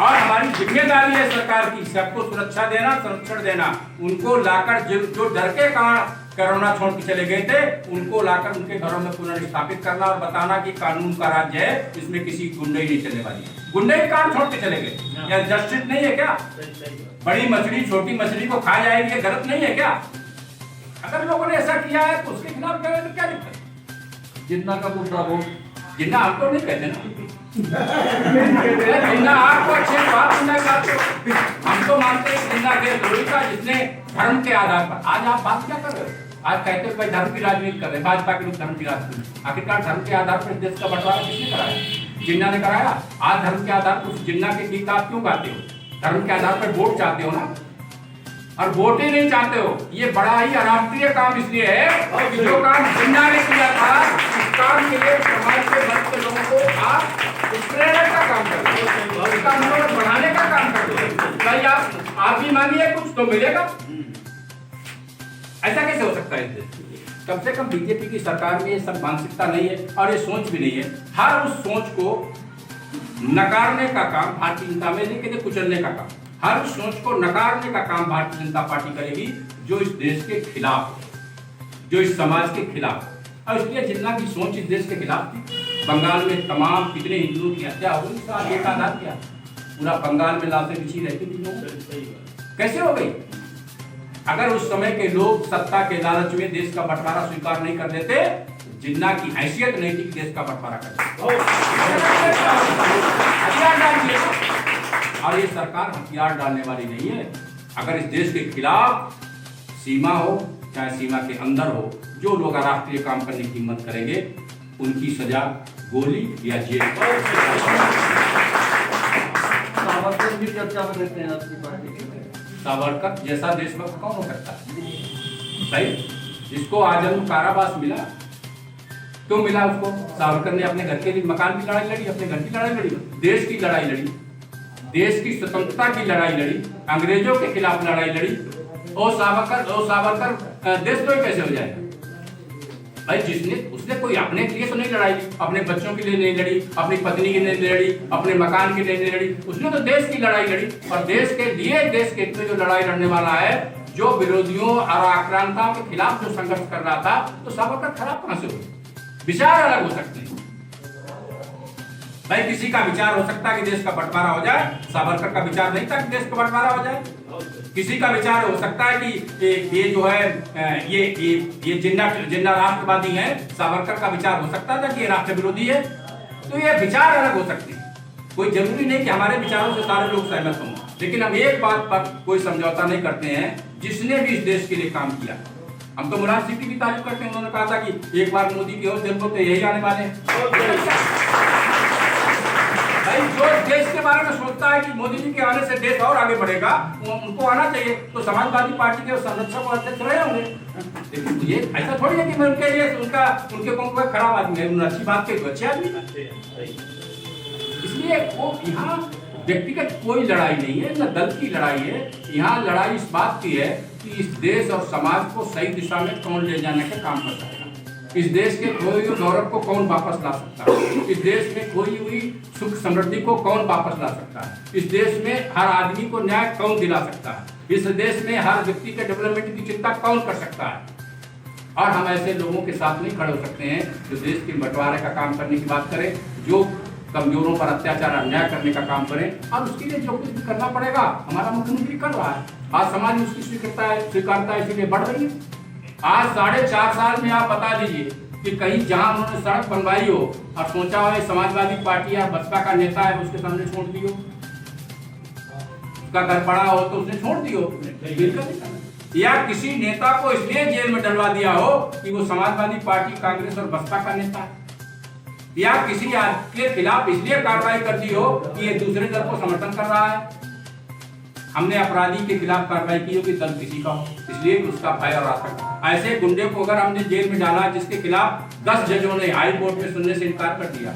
और हमारी जिम्मेदारी है सरकार की सबको सुरक्षा देना, संरक्षण देना, उनको लाकर जो डर के कारण कोरोना छोड़ के चले गए थे, उनको लाकर उनके घरों में पुनर्स्थापित करना और बताना कि कानून का राज्य है, इसमें किसी गुंडई नहीं चलने वाली है। गुंडई कारण छोड़ के चले गए, या जस्टिस नहीं है क्या? बड़ी मछली छोटी मछली को खा जाएगी, ये गलत नहीं है क्या? अगर लोगों ने ऐसा किया है तो उसके खिलाफ क्या दिक्कत? जिन्ना का मुद्दा वो जिन्ना आपको नहीं कहते ना, जिन्ना आपको अच्छे बात सुनना चाहते, हम तो मानते हैं जिन्ना देशद्रोही का, जिसने धर्म के आधार पर। आज आप बात क्या कर रहे हो? आज कहते हो भाई धर्म की राजनीति कर रहे हैं, भाजपा के लोग धर्म की राजनीति। आखिरकार धर्म के आधार पर देश का बंटवारा किसने कराया? जिन्ना ने कराया। आज धर्म के आधार पर उस जिन्ना के गीत आप क्यों गाते हो? धर्म के आधार पर वोट चाहते हो ना, और वोट ही नहीं चाहते हो। ये बड़ा ही अराष्ट्रीय काम इसलिए है और जो काम जिन्ना ने किया था, उस काम के लिए समाज के भक्त लोगों को आप प्रेरणा का काम करते हो, उसका मनोबल बढ़ाने का काम करते हो। भाई आप भी मांगिए कुछ तो मिलेगा, ऐसा कैसे हो सकता है? कम से कम बीजेपी की सरकार में ये सब मानसिकता नहीं है और ये सोच भी नहीं है। हर उस सोच को नकारने का काम भारतीय जनता में नहीं, कहते कुचलने का काम, हर सोच को नकारने का काम भारतीय जनता पार्टी करेगी जो इस देश के खिलाफ, जो इस समाज के खिलाफ। और इसलिए जितना की सोच इस देश के खिलाफ थी, बंगाल में तमाम कितने हिंदुओं की हत्या हो गई, इसका एक आधार क्या? पूरा बंगाल में लाशें बिछी रहती थी लोगों, कैसे हो गई? अगर उस समय के लोग सत्ता के लालच में देश का बंटवारा स्वीकार नहीं कर देते, जिन्ना की हैसियत नहीं थी कि देश का बंटवारा कर। और ये सरकार हथियार डालने वाली नहीं है। अगर इस देश के खिलाफ सीमा हो चाहे सीमा के अंदर हो, जो लोग राष्ट्रीय काम करने की हिम्मत करेंगे, उनकी सजा गोली या जेल। सावरकर भी चर्चा में रहते हैं आपकी पार्टी के। सावरकर जैसा देशभक्त कौन हो सकता है भाई? जिसको आजन्म कारावास मिला, क्यों मिला उसको? सावरकर ने अपने घर के लिए मकान की लड़ाई लड़ी, अपने घर की लड़ाई लड़ी, देश की लड़ाई लड़ी, देश की स्वतंत्रता की लड़ाई लड़ी, अंग्रेजों के खिलाफ लड़ाई लड़ी। और सावरकर देशद्रोही कैसे हो जाएगा भाई? उसने कोई अपने लिए तो नहीं लड़ाई, अपने बच्चों के लिए नहीं लड़ी, अपनी पत्नी के लिए नहीं लड़ी, अपने मकान के लिए नहीं लड़ी, उसने तो देश की लड़ाई लड़ी। और देश के लिए, देश के हित में जो लड़ाई लड़ने वाला है, जो विरोधियों और आक्रांताओं के खिलाफ जो संघर्ष कर रहा था, तो सावरकर खराब कहां से हो? विचार अलग हो सकते हैं भाई, किसी का विचार हो सकता है कि देश का बंटवारा हो जाए, सावरकर का विचार नहीं था कि देश का बंटवारा हो जाए। किसी का विचार हो सकता है कि ये जो है ये जिन्ना राष्ट्रवादी है, सावरकर का विचार हो सकता था कि ये राष्ट्र विरोधी है। तो ये विचार अलग हो सकते हैं, कोई जरूरी नहीं कि हमारे विचारों से सारे लोग सहमत हों, लेकिन हम एक बात पर कोई समझौता नहीं करते हैं, जिसने भी इस देश के लिए काम किया। हम तो मुराद सिद्दीकी की तारीफ करते हैं, उन्होंने कहा था कि एक बार मोदी की ओर जन्म तो यही आने वाले हैं। भाई जो देश के बारे में सोचता है कि मोदी जी के आने से देश और आगे बढ़ेगा, उनको आना चाहिए। तो समाजवादी पार्टी के संरक्षक और अध्यक्ष रहे होंगे, लेकिन ये ऐसा थोड़ी है कि मैं उनके लिए उनके कौन कोई खराब आदमी है, उन्होंने अच्छी बात कही, अच्छे आदमी। इसलिए वो यहाँ व्यक्तिगत कोई लड़ाई नहीं है, न दल की लड़ाई है। यहाँ लड़ाई इस बात की है कि इस देश और समाज को सही दिशा में कौन ले जाने का काम करता है, इस देश के खोए हुए गौरव को कौन वापस ला सकता है, इस देश में खोई हुई सुख समृद्धि को कौन वापस ला सकता है, इस देश में हर आदमी को न्याय कौन दिला सकता है, इस देश में हर व्यक्ति के डेवलपमेंट की चिंता कौन कर सकता है? और हम ऐसे लोगों के साथ नहीं खड़े हो सकते हैं जो देश के बंटवारे का काम करने की बात करें, जो कमजोरों पर अत्याचार अन्याय करने का काम करें, और उसके लिए जो कुछ भी करना पड़ेगा हमारा मुख्यमंत्री कर रहा है। आज समाज में उसकी स्वीकारता है इसीलिए बढ़ रही है। आज 4.5 साल में आप बता दीजिए कि कहीं जहां उन्होंने सड़क बनवाई हो और सोचा हो समाजवादी पार्टी या बसपा का नेता है उसके सामने छोड़ दी हो, उसका घर पड़ा हो तो उसने छोड़ दी हो, या किसी नेता को इसलिए जेल में डलवा दिया हो कि वो समाजवादी पार्टी, कांग्रेस और बसपा का नेता है, या किसी के खिलाफ इसलिए कार्रवाई कर दी हो कि ये दूसरे दल को समर्थन कर रहा है। हमने अपराधी के खिलाफ कार्रवाई की हो कि दल किसी का हो, इसलिए उसका भय और आतंक। ऐसे गुंडे को अगर हमने जेल में डाला जिसके खिलाफ 10 जजों ने हाई कोर्ट में सुनने से इनकार कर दिया,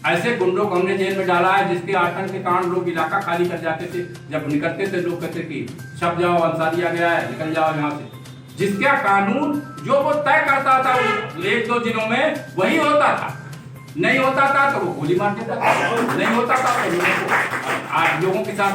ऐसे गुंडों को हमने जेल में डाला है जिसके आतंक के कारण लोग इलाका खाली कर जाते थे, जब निकलते थे लोग कहते कि छप जाओ, अंसारी आ गया है, निकल जाओ यहाँ से। जिसका कानून जो वो तय करता था 1-2 जिलों में वही होता था, नहीं होता था तो वो गोली मार देता था, नहीं होता था तो लोगों के साथ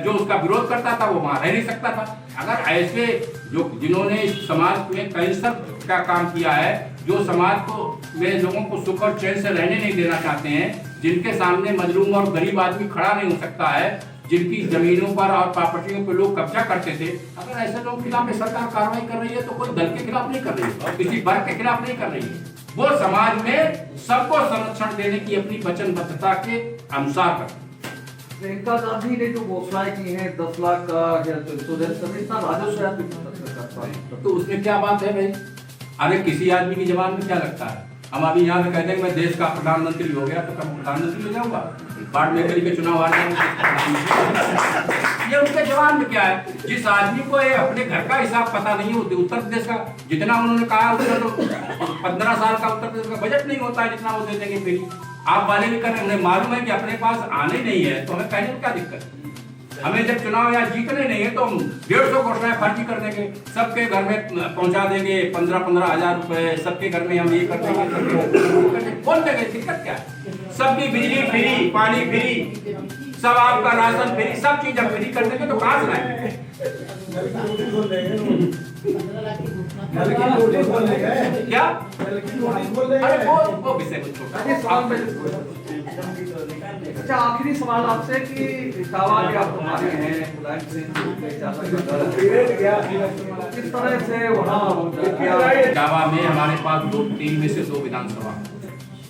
जो उसका विरोध करता था वो वहां रह नहीं सकता था। अगर ऐसे जो जिन्होंने इस समाज में कैंसर का काम किया है, जो समाज को में लोगों को सुख और चैन से रहने नहीं देना चाहते हैं, जिनके सामने मजलूम और गरीब आदमी खड़ा नहीं हो सकता है, जिनकी जमीनों पर और प्रॉपर्टियों पर लोग कब्जा करते थे, अगर ऐसे लोगों के खिलाफ सरकार कार्रवाई कर रही है तो कोई दल के खिलाफ नहीं कर रही है, किसी वर्ग के खिलाफ नहीं कर रही है, वो समाज में सबको संरक्षण देने की अपनी वचनबद्धता के अनुसार कर। प्रियंका गांधी ने जो घोषणाएं की हैं 10 लाख का राजस्व, तो उसमें क्या बात है भाई? अरे किसी आदमी की जबान में क्या लगता है? हम अभी यहाँ से कहते हैं मैं देश का प्रधानमंत्री हो गया तो कब प्रधानमंत्री हो जाऊंगा? पार्लियामेंट के चुनाव हार ये उनके जवान में क्या है? जिस आदमी को ये अपने घर का हिसाब पता नहीं है, उत्तर प्रदेश का जितना उन्होंने कहा उसका तो 15 साल का उत्तर प्रदेश का बजट नहीं होता है जितना वो दे देंगे। फिर आप वाले भी कर रहे हैं, उन्हें मालूम है कि अपने पास आने नहीं है तो हमें कहने में क्या दिक्कत है? हमें जब चुनाव या जीतने नहीं है तो हम 150 घोषणाएं फर्जी कर देंगे, सबके घर में पहुंचा देंगे 15-15 हजार रुपए, सबके घर में हम ये कर देंगे, कौन देंगे? दिक्कत क्या है? सबकी बिजली फ्री, पानी फ्री, सब आपका राशन फ्री, सब चीज हम फ्री कर देंगे तो कहां से लाएंगे? क्या? अरे वो विषय कुछ छोटा। अच्छा, आखिरी सवाल आपसे कि इटावा के आप हमारे हैं मुलायम सिंह किस तरह से वहाँ इटावा में हमारे पास 3 में से 2 विधानसभा,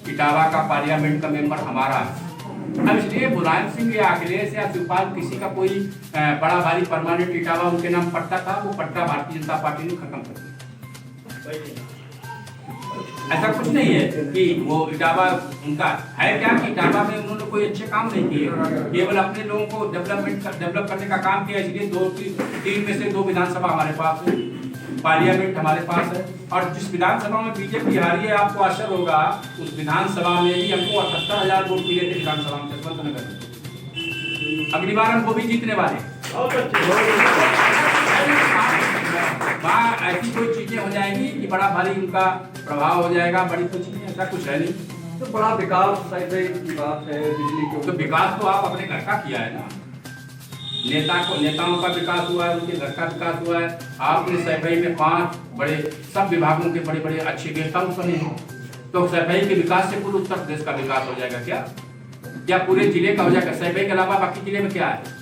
इटावा का पार्लियामेंट का मेंबर हमारा है। अब इसलिए मुलायम सिंह या अखिलेश या शिवपाल किसी का कोई बड़ा भारी परमानेंट इटावा उनके नाम पट्टा था, वो पट्टा भारतीय जनता पार्टी ने खत्म कर दिया। ऐसा कुछ नहीं है कि वो इटावा उनका है क्या कि इटावा में उन्होंने कोई अच्छे काम नहीं किए, केवल अपने लोगों को डेवलप करने का काम किया, इसलिए 3 में से 2 विधानसभा हमारे पास है, पार्लियामेंट हमारे पास है। और जिस विधानसभा में बीजेपी हारी है, आपको आश्चर्य होगा, उस विधानसभा में भी हमको 78,000 वोट मिले थे विधानसभा में जसवंत नगर। अगली बार हम वो भी जीतने वाले। वहाँ ऐसी कोई चीजें हो जाएंगी कि बड़ा भारी उनका प्रभाव हो जाएगा, बड़ी कुछ नहीं, ऐसा कुछ है नहीं। तो बड़ा विकास की बात है, बिजली को तो विकास तो आप अपने घर का किया है ना, नेताओं का विकास हुआ है, उनके घर का विकास हुआ है। आपने सैफई में 5 बड़े सब विभागों के बड़े बड़े अच्छे गेस्ट हाउस बने हैं, तो सैफई के विकास से पूरे उत्तर प्रदेश का विकास हो जाएगा क्या? या पूरे जिले का हो जाएगा? सैफई के अलावा बाकी जिले में क्या है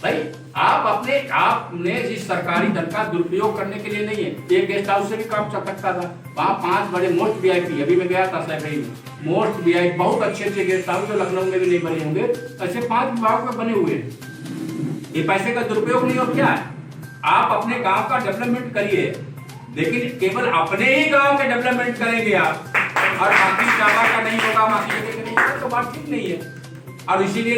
भाई? आपने जिस सरकारी धन का दुरुपयोग करने के लिए नहीं है, एक गेस्ट हाउस से भी काम चल सकता था। वहाँ 5 बड़े मोस्ट वीआईपी, अभी मैं गया था सैफई में, मोस्ट वीआईपी बहुत अच्छे गेस्ट हाउस जो लखनऊ में भी नहीं बने होंगे, ऐसे 5 विभागों में बने हुए हैं। ये पैसे का दुरुपयोग नहीं हो क्या है? आप अपने गांव का डेवलपमेंट करिए, लेकिन केवल अपने ही गांव के डेवलपमेंट करेंगे आप, और बाकी इटावा का नहीं होगा, बाकी जगह का नहीं होगा, तो बात ठीक नहीं है। और इसीलिए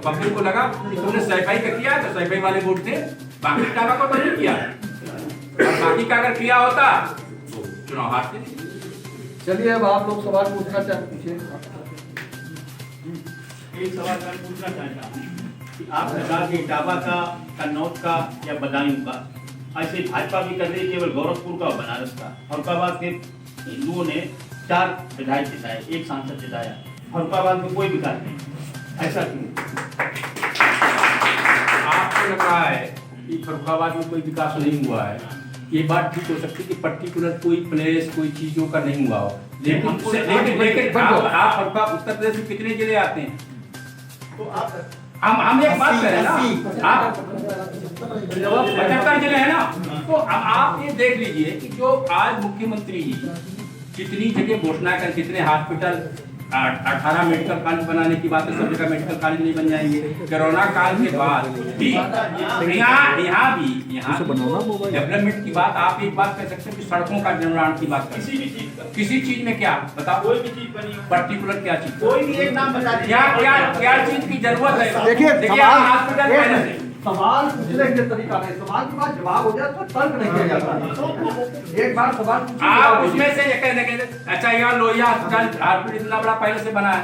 पब्लिक को लगा कि तुमने सैफई का किया तो सैफई वाले वोट थे, बाकी इटावा को तो नहीं किया, और बाकी का अगर किया होता तो चुनाव हारते थे। चलिए, अब आप लोग सवाल पूछना चाहते पूछिए। एक सवाल मैं पूछना चाहता हूँ कि आपने कहा कि इटावा का, कन्नौज का या बदायूं का, ऐसे भाजपा भी कर रही है, केवल गोरखपुर का और बनारस का। फरुखाबाद के हिंदुओं ने 4 विधायक जिताए, 1 सांसद जिताया, फरुखाबाद में कोई विकास नहीं, ऐसा क्यों? फर्रुखाबाद में कोई विकास नहीं हुआ है, ये बात ठीक हो सकती है कि पर्टिकुलर कोई प्लेस कोई चीजों का नहीं हुआ हो, लेकिन आप फर्रुखाबाद उत्तर प्रदेश में कितने जिले आते हैं? तो आप हम एक बात करें ना, आप 75 जिले हैं ना, तो अब आप ये देख लीजिए कि जो आज मुख्यमंत्री जी कितनी जगह घोषणा कर, कितने हॉस्पिटल 18 मेडिकल कॉलेज बनाने की बात है, सब जगह मेडिकल कॉलेज नहीं बन जाएंगे। कोरोना काल के बाद भी यहाँ डेवलपमेंट की बात, आप एक बात कह सकते हैं कि सड़कों का निर्माण की बात कर, किसी चीज में क्या बताओ, कोई भी चीज बनी हो, पर्टिकुलर क्या चीज, कोई भी एक नाम बता दीजिए। क्या चीज की जरूरत है? देखिए हॉस्पिटल पहले से सवाल पूछने के तरीका नहीं, सवाल के बाद जवाब हो जाए तो तर्क नहीं किया जाता। एक बार सवाल आप उसमें से अच्छा यहाँ लोहिया हॉस्पिटल इतना बड़ा पहले से बना है,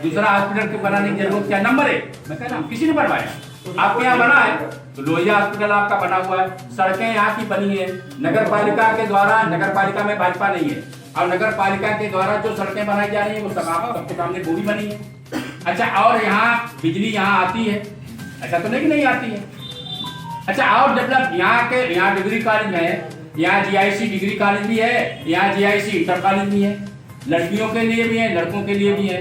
दूसरा हॉस्पिटल के बनाने की जरूरत क्या? नंबर एक, मैं कह रहा हूँ किसी ने बनवाया, आपके यहाँ बना है तो लोहिया हॉस्पिटल आपका बना हुआ है, सड़कें यहाँ की बनी है नगर पालिका के द्वारा, नगर पालिका में भाजपा नहीं है, और नगर पालिका के द्वारा जो सड़कें बनाई जा रही है वो सब आप सबके सामने वो भी बनी है। अच्छा, और यहाँ बिजली यहाँ आती है, ऐसा तो नहीं कि नहीं आती है। अच्छा, और डेवलप यहाँ डिग्री कॉलेज है, यहाँ जीआईसी डिग्री कॉलेज भी है, यहाँ जीआईसी इंटर कॉलेज भी है, लड़कियों के लिए भी है लड़कों के लिए भी है।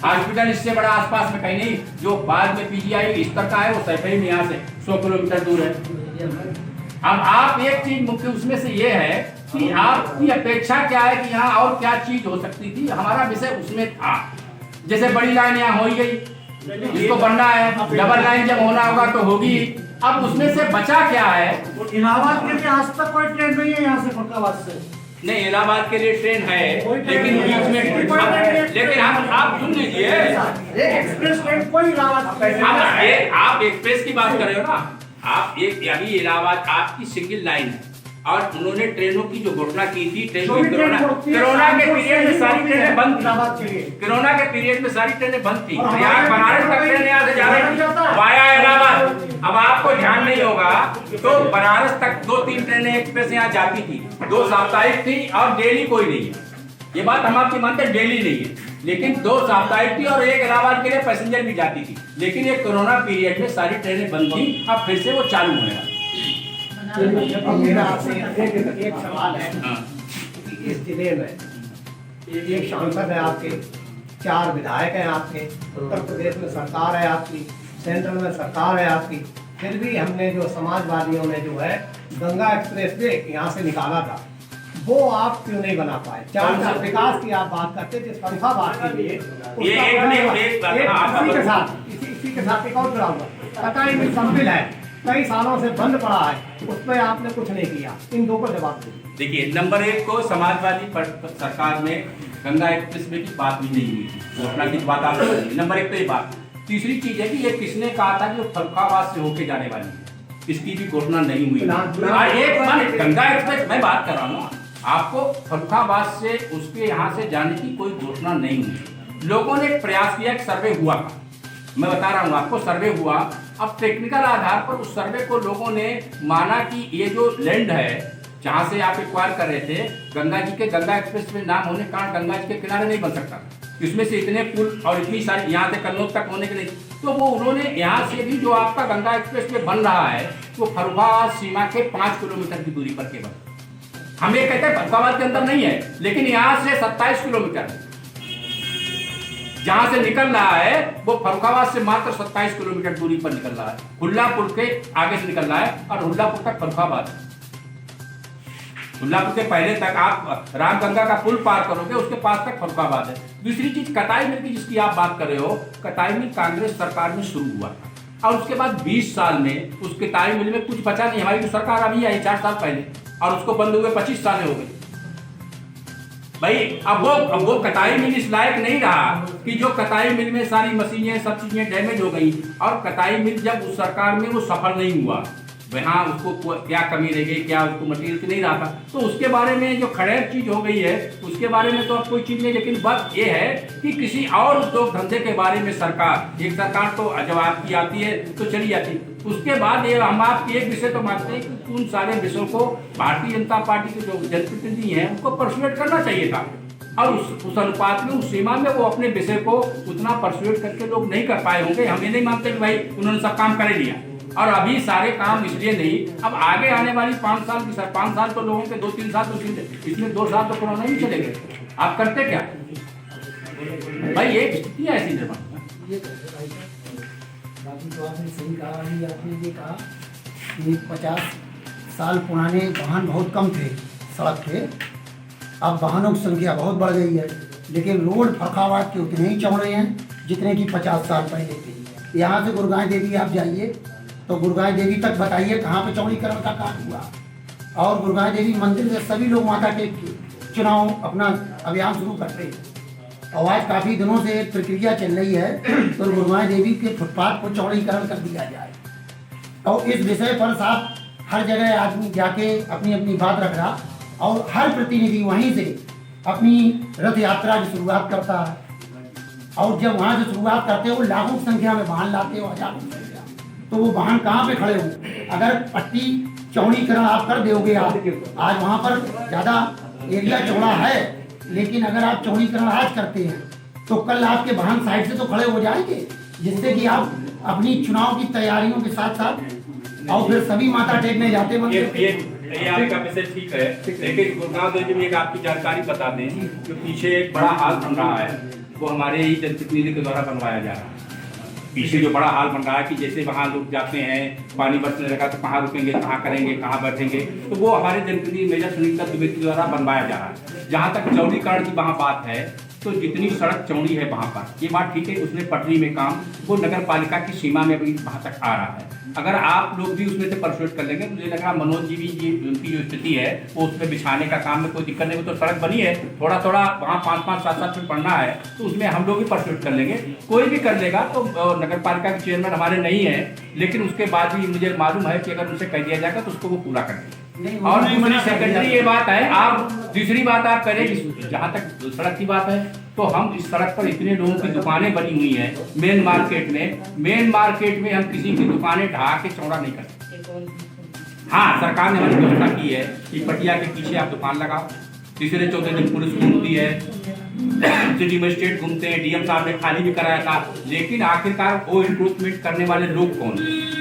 हॉस्पिटल इससे बड़ा आसपास में कहीं नहीं, जो बाद में पीजीआई स्तर का है वो सैफई में यहाँ से 100 किलोमीटर दूर है। अब आप एक चीज मुख्य उसमें से ये है कि आपकी अपेक्षा क्या है कि यहाँ और क्या चीज हो सकती थी, हमारा विषय उसमें था। जैसे बड़ी लाइन यहाँ हो ही गई, इसको बनना है, डबल लाइन जब होना होगा तो होगी, अब उसमें से बचा क्या है? इलाहाबाद के लिए आज तक कोई ट्रेन नहीं है यहाँ से फर्रुखाबाद से। नहीं, इलाहाबाद के लिए ट्रेन है, लेकिन बीच में, लेकिन आप सुन लीजिए, एक्सप्रेस ट्रेन कोई इलाहाबाद आप एक्सप्रेस की बात कर रहे हो ना, आप एक अभी इलाहाबाद आपकी सिंगल लाइन है, और उन्होंने ट्रेनों की जो घोषणा की थी, कोरोना के पीरियड में सारी ट्रेनें बंद थी, कोरोना के पीरियड में सारी ट्रेनें बंद थी, यहाँ बनारस तक ट्रेन यहाँ से जा रही थी वाया इलाहाबाद। अब आपको ध्यान नहीं होगा तो बनारस तक 2-3 ट्रेनें एक्सप्रेस यहाँ जाती थी, 2 साप्ताहिक थी और डेली कोई नहीं है, ये बात हम आपकी मानते हैं, डेली नहीं है, लेकिन 2 साप्ताहिक थी और एक इलाहाबाद के लिए पैसेंजर भी जाती थी, लेकिन ये कोरोना पीरियड में सारी ट्रेनें बंद थी, अब फिर से वो चालू होने लगा। मेरा आपसे एक सवाल है, इस जिले में एक सांसद है आपके, 4 विधायक हैं आपके, उत्तर प्रदेश में सरकार है आपकी, सेंट्रल में सरकार है आपकी, फिर भी हमने जो समाजवादियों ने जो है गंगा एक्सप्रेस वे यहाँ से निकाला था, वो आप क्यों नहीं बना पाए? 4 विकास की आप बात करते थे फर्रुखाबाद के लिए, इसी के साथ एक और जुड़ा हुआ कटाई में सम्मिल है, कई सालों से बंद पड़ा है, उस पर आपने कुछ नहीं किया, इन 2 को जवाब दीजिए। देखिए, नंबर 1 को समाजवादी सरकार में गंगा एक्सप्रेस वे की बात भी नहीं हुई थी, घोषणा की बात आप नंबर 1 तो ये बात। तीसरी चीज है कि ये किसने कहा था कि फर्रुखाबाद से होके जाने वाली है, इसकी भी घोषणा नहीं हुई। एक गंगा एक्सप्रेस मैं बात कर रहा हूँ ना, आपको फर्रुखाबाद से उसके यहाँ से जाने की कोई घोषणा नहीं हुई। लोगों ने एक प्रयास किया, एक सर्वे हुआ, मैं बता रहा हूँ आपको, सर्वे हुआ। अब टेक्निकल आधार पर उस सर्वे को लोगों ने माना कि ये जो लैंड है जहाँ से आप एक्वायर कर रहे थे, गंगा जी के गंगा एक्सप्रेस में नाम होने के कारण गंगा जी के किनारे नहीं बन सकता, इसमें से इतने पुल और इतनी सारी यहाँ से कन्नौज तक होने के नहीं, तो वो उन्होंने यहाँ से भी जो आपका गंगा एक्सप्रेस में बन रहा है वो फर्रुखाबाद सीमा के 5 किलोमीटर की दूरी पर केवल, हम ये कहते हैं फर्रुखाबाद के अंदर नहीं है, लेकिन यहाँ से 27 किलोमीटर जहां से निकल रहा है वो फर्रुखाबाद से मात्र 27 किलोमीटर दूरी पर निकल रहा है, हुल्लापुर के आगे से निकल रहा है और हुल्लापुर तक फर्रुखाबाद, हुल्लापुर के पहले तक आप रामगंगा का पुल पार करोगे उसके पास तक फर्रुखाबाद है। दूसरी चीज कटाई मिल की जिसकी आप बात कर रहे हो, कटाई मिल कांग्रेस सरकार में शुरू हुआ और उसके बाद 20 साल में उस कटाई मिल में कुछ बचा नहीं, हमारी जो सरकार अभी आई 4 साल पहले, और उसको बंद हुए 25 साल हो गए भाई। अब वो कटाई मिल इस लायक नहीं रहा कि जो कटाई मिल में सारी मशीनें सब चीजें डैमेज हो गई, और कटाई मिल जब उस सरकार में वो सफल नहीं हुआ, वहाँ उसको क्या कमी रह गई, क्या उसको मटेरियल की नहीं रहा था, तो उसके बारे में जो खड़ेर चीज हो गई है उसके बारे में तो अब कोई चीज नहीं। लेकिन बात ये है कि किसी और उद्योग धंधे के बारे में सरकार, एक सरकार तो जब आपकी आती है तो चली जाती, उसके बाद ये हम आपकी एक विषय तो मानते हैं कि उन सारे विषयों को भारतीय जनता पार्टी के जो जनप्रतिनिधि हैं उनको परसुएट करना चाहिए था, और उस अनुपात में उस सीमा में वो अपने विषय को उतना परसुएट करके लोग नहीं कर पाए होंगे। हम ये नहीं मानते कि भाई उन्होंने सब काम कर लिया, और अभी सारे काम इसलिए नहीं, अब आगे आने वाली 5 साल की 5 साल तो लोगों के 2-3 साल तो इसमें 2 साल तो कोरोना ही चले गए। आप करते क्या भाई? ये स्थिति है ऐसी निर्माण। बाकी तो आपने सही कहा, अभी आपने ये कहा कि 50 साल पुराने वाहन बहुत कम थे सड़क के, अब वाहनों की संख्या बहुत बढ़ गई है, लेकिन रोड फरखावाट के उतने ही चौड़े हैं जितने कि 50 साल पहले थे। यहाँ से गुरुगांव देवी आप जाइए तो गुरुगांव देवी तक बताइए कहाँ पे चौड़ीकरण का काम हुआ, और गुरुगांव देवी मंदिर में सभी लोग माता के चुनाव अपना अभियान शुरू करते हैं। और आज काफ़ी दिनों से एक प्रक्रिया चल रही है तो गुरुगांव देवी के फुटपाथ को चौड़ीकरण कर दिया जाए। और इस विषय पर साहब हर जगह आदमी जाके अपनी अपनी बात रख रहा, और हर प्रतिनिधि वहीं से अपनी रथ यात्रा की शुरुआत करता है, और जब वहाँ से शुरुआत करते हो वो लाखों की संख्या में वाहन लाते हो, हजारों की संख्या, तो वो वाहन कहाँ पे खड़े हो? अगर पट्टी चौड़ीकरण आप कर दोगे, आज वहाँ पर ज़्यादा एरिया चौड़ा है, लेकिन अगर आप चौड़ीकरण आज करते हैं तो कल आपके वाहन साइड से तो खड़े हो जाएंगे, जिससे कि आप अपनी चुनाव की तैयारियों के साथ साथ और फिर सभी माथा टेकने जाते मंदिर। ये आपका विषय ठीक है, लेकिन गुरुगांव देवी में एक आपकी जानकारी बता दें कि पीछे एक बड़ा हाल बन रहा है, वो हमारे ही जनप्रतिनिधि के द्वारा बनवाया जा रहा है। पीछे जो बड़ा हाल बन रहा है कि जैसे वहाँ लोग जाते हैं, पानी बरसने लगा तो कहाँ रुकेंगे, कहाँ करेंगे, कहाँ बैठेंगे, तो वो हमारे जनप्रतिनिधि मेजर सुनीता दुबे के द्वारा बनवाया जा रहा है। जहाँ तक चौड़ीकरण की वहाँ बात है, तो जितनी सड़क चौड़ी है वहाँ पर, ये बात ठीक है, उसमें पटरी में काम वो नगर पालिका की सीमा में अभी वहाँ तक आ रहा है। अगर आप लोग भी उसमें से परसुएट कर लेंगे, मुझे लग रहा मनोज जी भी उनकी जो स्थिति है वो उसमें बिछाने का काम में कोई दिक्कत नहीं, तो सड़क बनी है, थोड़ा थोड़ा वहाँ 5-5, 7-7 फीट पड़ना है, तो उसमें हम लोग भी परसुएट कर लेंगे। कोई भी कर लेगा तो नगर पालिका के चेयरमैन हमारे नहीं है, लेकिन उसके बाद भी मुझे मालूम है कि अगर उनसे कह दिया जाएगा तो उसको वो पूरा करेंगे। और दूसरी सेकेंडरी ये बात है, आप दूसरी बात आप करें, जहाँ तक सड़क की बात है, तो हम इस सड़क पर इतने लोगों की दुकानें बनी हुई हैं मेन मार्केट में हम किसी की दुकानें ढहा के चौड़ा नहीं करते। हाँ, सरकार ने हमारी व्यवस्था की है कि पटिया के पीछे आप दुकान लगाओ, तीसरे चौथे दिन पुलिस घूमती है, सिटी मजिस्ट्रेट घूमते हैं, डीएम साहब ने खाली भी कराया था, लेकिन आखिरकार वो इंक्रोचमेंट करने वाले लोग कौन है?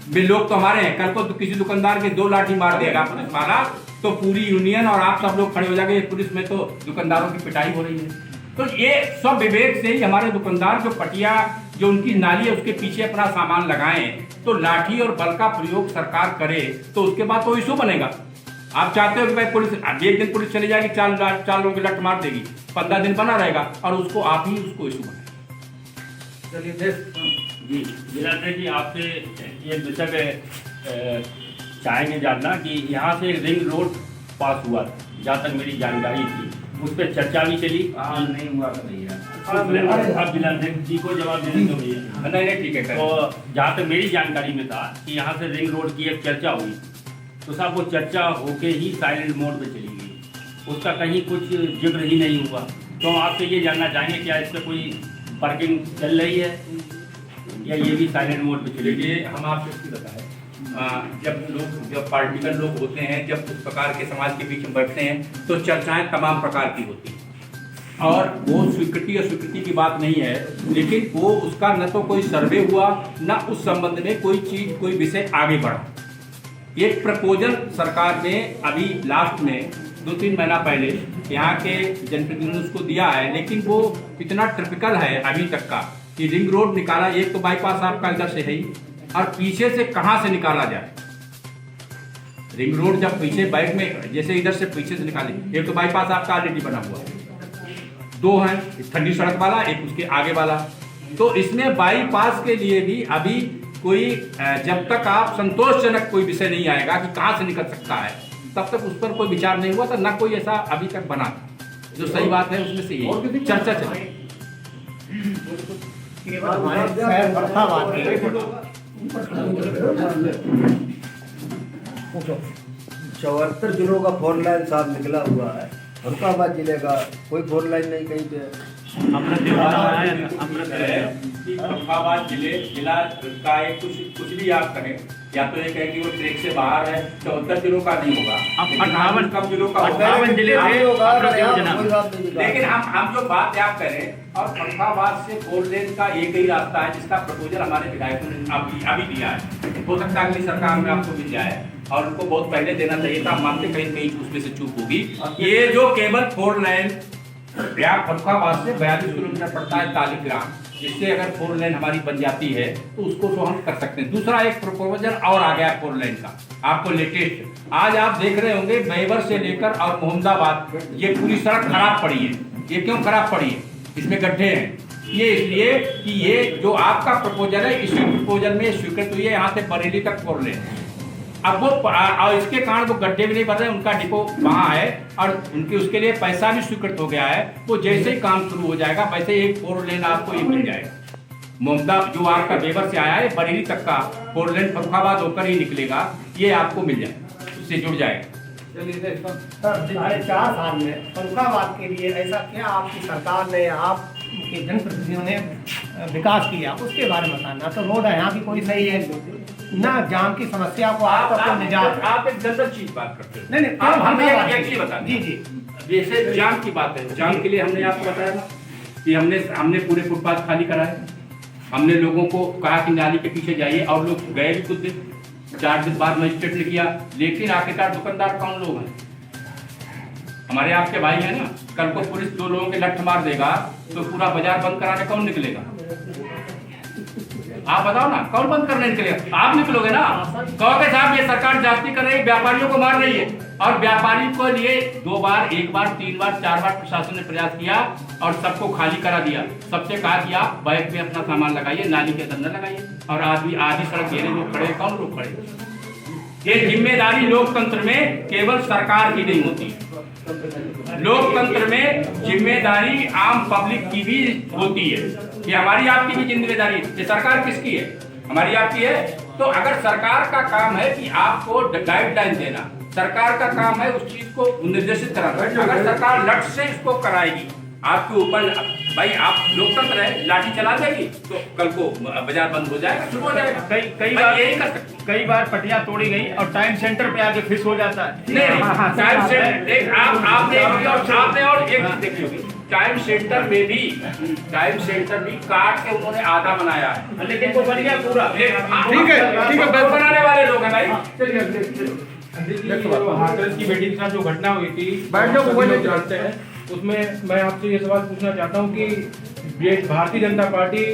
वे लोग तो हमारे हैं। कल को तो किसी दुकानदार के 2 लाठी मार देगा पुलिस वाला, तो पूरी यूनियन और आप सब लोग खड़े हो जाएंगे, पुलिस में तो दुकानदारों की पिटाई हो रही है। तो ये सब विवेक से ही हमारे दुकानदार जो पटिया जो उनकी नाली है उसके पीछे अपना सामान लगाएं, तो लाठी और बल का प्रयोग सरकार करे, तो उसके बाद तो इशू बनेगा। आप चाहते हो कि भाई पुलिस, अब एक दिन पुलिस चली जाएगी, 4 लोगों की लट मार देगी, 15 दिन बना रहेगा, और उसको आप ही उसको इशू बनाए। चलिए जी जिलाधिकारी जी, आपसे ये विषय चाहेंगे जानना कि यहाँ से एक रिंग रोड पास हुआ था, जहाँ तक मेरी जानकारी थी, उस पर चर्चा भी चली। नहीं हुआ भैया, अब जिलाधिकारी जी को जवाब देने दो भैया। नहीं ठीक है। तो जहाँ तक मेरी जानकारी में था कि यहाँ से रिंग रोड की एक चर्चा हुई, तो साहब वो चर्चा होके ही साइलेंट मोड पे चली गई, उसका कहीं कुछ जिक्र ही नहीं हुआ। तो हम आपसे ये जानना चाहेंगे क्या इस पर कोई पार्किंग चल रही है या ये भी साइलेंट मोड पे चलेगी? ये हम आपसे इसकी बताएं, जब पॉलिटिकल लोग होते हैं, जब उस प्रकार के समाज के बीच में बैठते हैं, तो चर्चाएं तमाम प्रकार की होती हैं, और वो स्वीकृति की बात नहीं है, लेकिन वो उसका न तो कोई सर्वे हुआ, न उस संबंध में कोई विषय आगे बढ़ा। एक प्रपोजल सरकार ने अभी लास्ट में 2-3 महीना पहले यहाँ के जनप्रतिनिधियों को दिया है, लेकिन वो इतना टिपिकल है अभी तक का कि रिंग रोड निकाला, एक तो बाईपास आपका इधर से है ही, और पीछे से कहाँ से निकाला जाए। रिंग रोड जब पीछे बैक में, जैसे इधर से पीछे से निकाले, एक तो बाईपास आपका ऑलरेडी बना हुआ है, 2 हैं, ठंडी सड़क वाला, एक उसके आगे वाला। तो इसमें बाईपास के लिए भी अभी कोई, जब तक आप संतोषजनक कोई विषय नहीं आएगा कि कहाँ से निकल सकता है, तब तक उस पर कोई विचार नहीं हुआ था, ना कोई ऐसा अभी तक बना। जो सही बात है उसमें से ये चर्चा चले। हमारे शहर फरखावाट में 74 जिलों का 4 लाइन साफ निकला हुआ है, फरुखाबाद जिले का कोई 4 लाइन नहीं कहीं पे। अमृत योजना आया था, अमृत है कि फरुखाबाद जिला का एक कुछ भी आप करें, या तो ये कहें कि वो ट्रैक से बाहर है, 74 जिलों का नहीं होगा, 58 कम जिलों का होगा। 58 जिले थे अमृत योजना। कोई बात नहीं। लेकिन हम जो बात आप करें, और फरुखाबाद से 4 लेन का एक ही रास्ता है जिसका प्रपोजल हमारे विधायकों ने अभी दिया है। हो सकता है अगली सरकार में आपको मिल जाए, और उनको बहुत पहले देना चाहिए था। हम मानते कहीं उसमें से चूक होगी। ये जो केवल 4 लेन फरुखाबाद से 42 किलोमीटर पड़ता है तालिग्राम, जिससे अगर 4 लेन हमारी बन जाती है तो उसको तो हम कर सकते हैं। दूसरा एक प्रपोजल और आ गया 4 लेन का, आपको लेटेस्ट आज आप देख रहे होंगे, बैवर से लेकर और मोहम्मदाबाद ये पूरी सड़क खराब पड़ी है। ये क्यों खराब पड़ी है? इसमें गड्ढे हैं। ये इसलिए कि ये जो आपका प्रपोजल है, इसी प्रपोजल में स्वीकृत हुई है यहाँ से बरेली तक 4 लेन। अब वो और इसके कारण वो गड्ढे भी नहीं बन रहे, उनका डिपो वहाँ है और उनके उसके लिए पैसा भी स्वीकृत हो गया है। वो जैसे ही काम शुरू हो जाएगा वैसे एक 4 लेन आपको ये मिल जाएगा। मोहम्मदा जो आपका बेवर से आया है बरेली तक का 4 लेन फरुखाबाद होकर ही निकलेगा, ये आपको मिल जाएगा, उससे जुड़ जाएगा। सर 4.5 साल में फरुखाबाद के लिए ऐसा क्या आपकी सरकार ने, आपके जनप्रतिनिधियों ने विकास किया, उसके बारे में बताना। तो रोड है यहाँ की कोई सही है ना, जाम की समस्या को आपको निजात। आप एक जनरल चीज बात करते हैं। नहीं आप हमें एक चीज बता जी जी, जैसे जाम की बात है, जाम के लिए हमने आपको बताया ना कि हमने पूरे फुटपाथ खाली कराए। हमने लोगों को कहा कि नाली के पीछे जाइए, और लोग गए भी कुछ दिन, 4 दिन बाद मजिस्ट्रेट ने किया। लेकिन आखिरकार दुकानदार कौन लोग हैं? हमारे आपके भाई हैं ना। कल को पुलिस 2 लोगों के लठ मार देगा तो पूरा बाजार बंद कराने कौन निकलेगा? आप बताओ ना, कौन बंद करने निकलेगा? आप निकलोगे ना। कहोगे साहब ये सरकार जाति कर रही है, व्यापारियों को मार रही है। और व्यापारी को लिए 2 बार, 1 बार, 3 बार, 4 बार प्रशासन ने प्रयास किया और सबको खाली करा दिया। सबसे कहा कि आप बैग में अपना सामान लगाइए, नाली के अंदर न लगाइए। और आधी सड़क घेरे लोग खड़े, कौन लोग खड़े? ये जिम्मेदारी लोकतंत्र में केवल सरकार की नहीं होती, लोकतंत्र में जिम्मेदारी आम पब्लिक की भी होती है। ये हमारी आपकी भी जिम्मेदारी है। ये सरकार किसकी है? हमारी आपकी है। तो अगर सरकार का काम है कि आपको गाइडलाइन देना, सरकार का काम है उस चीज को निर्देशित कराना। अगर सरकार लट से इसको कराएगी आपके ऊपर, भाई आप लोकतंत्र है, लाठी चला देगी तो कल को बाजार बंद हो जाएगा, शुरू हो जाएगा। कई बार पटिया तोड़ी गई और टाइम सेंटर पे आके फिक्स हो जाता है। नहीं, टाइम सेंटर आपने और एक चीज देखी होगी, टाइम सेंटर भी काट के उन्होंने आधा बनाया है, लेकिन वो बन गया पूरा। ठीक है, बनाने वाले लोग हैं भाई। हाथरस की बेटी के साथ जो घटना हुई थी, लोग जानते हैं, उसमें मैं आपसे ये सवाल पूछना चाहता हूँ कि ये भारतीय जनता पार्टी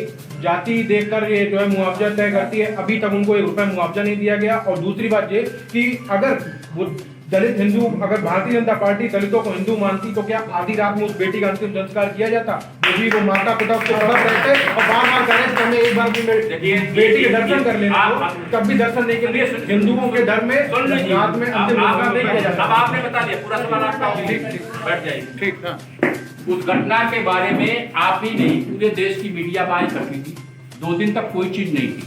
जाति देखकर ये जो है मुआवजा तय करती है, अभी तक उनको 1 रुपया मुआवजा नहीं दिया गया। और दूसरी बात ये कि अगर वो दलित हिंदू, अगर भारतीय जनता पार्टी दलितों को हिंदू मानती तो क्या आधी रात में उस बेटी का अंतिम संस्कार किया जाता? यदि वो माता पिता उसको तड़प रहते और बार कह रहे हमें एक बार भी बेटी के दर्शन कर लेना, तब भी दर्शन नहीं के लिए हिंदुओं के धर्म में रात में अंतिम संस्कार नहीं किया जाता। अब आपने बता दिया, पूरा सवाल आपका बैठ जाइए। ठीक है। उस घटना के बारे में आप ही नहीं, पूरे देश की मीडिया बात करती थी। 2 दिन तक कोई चीज नहीं थी।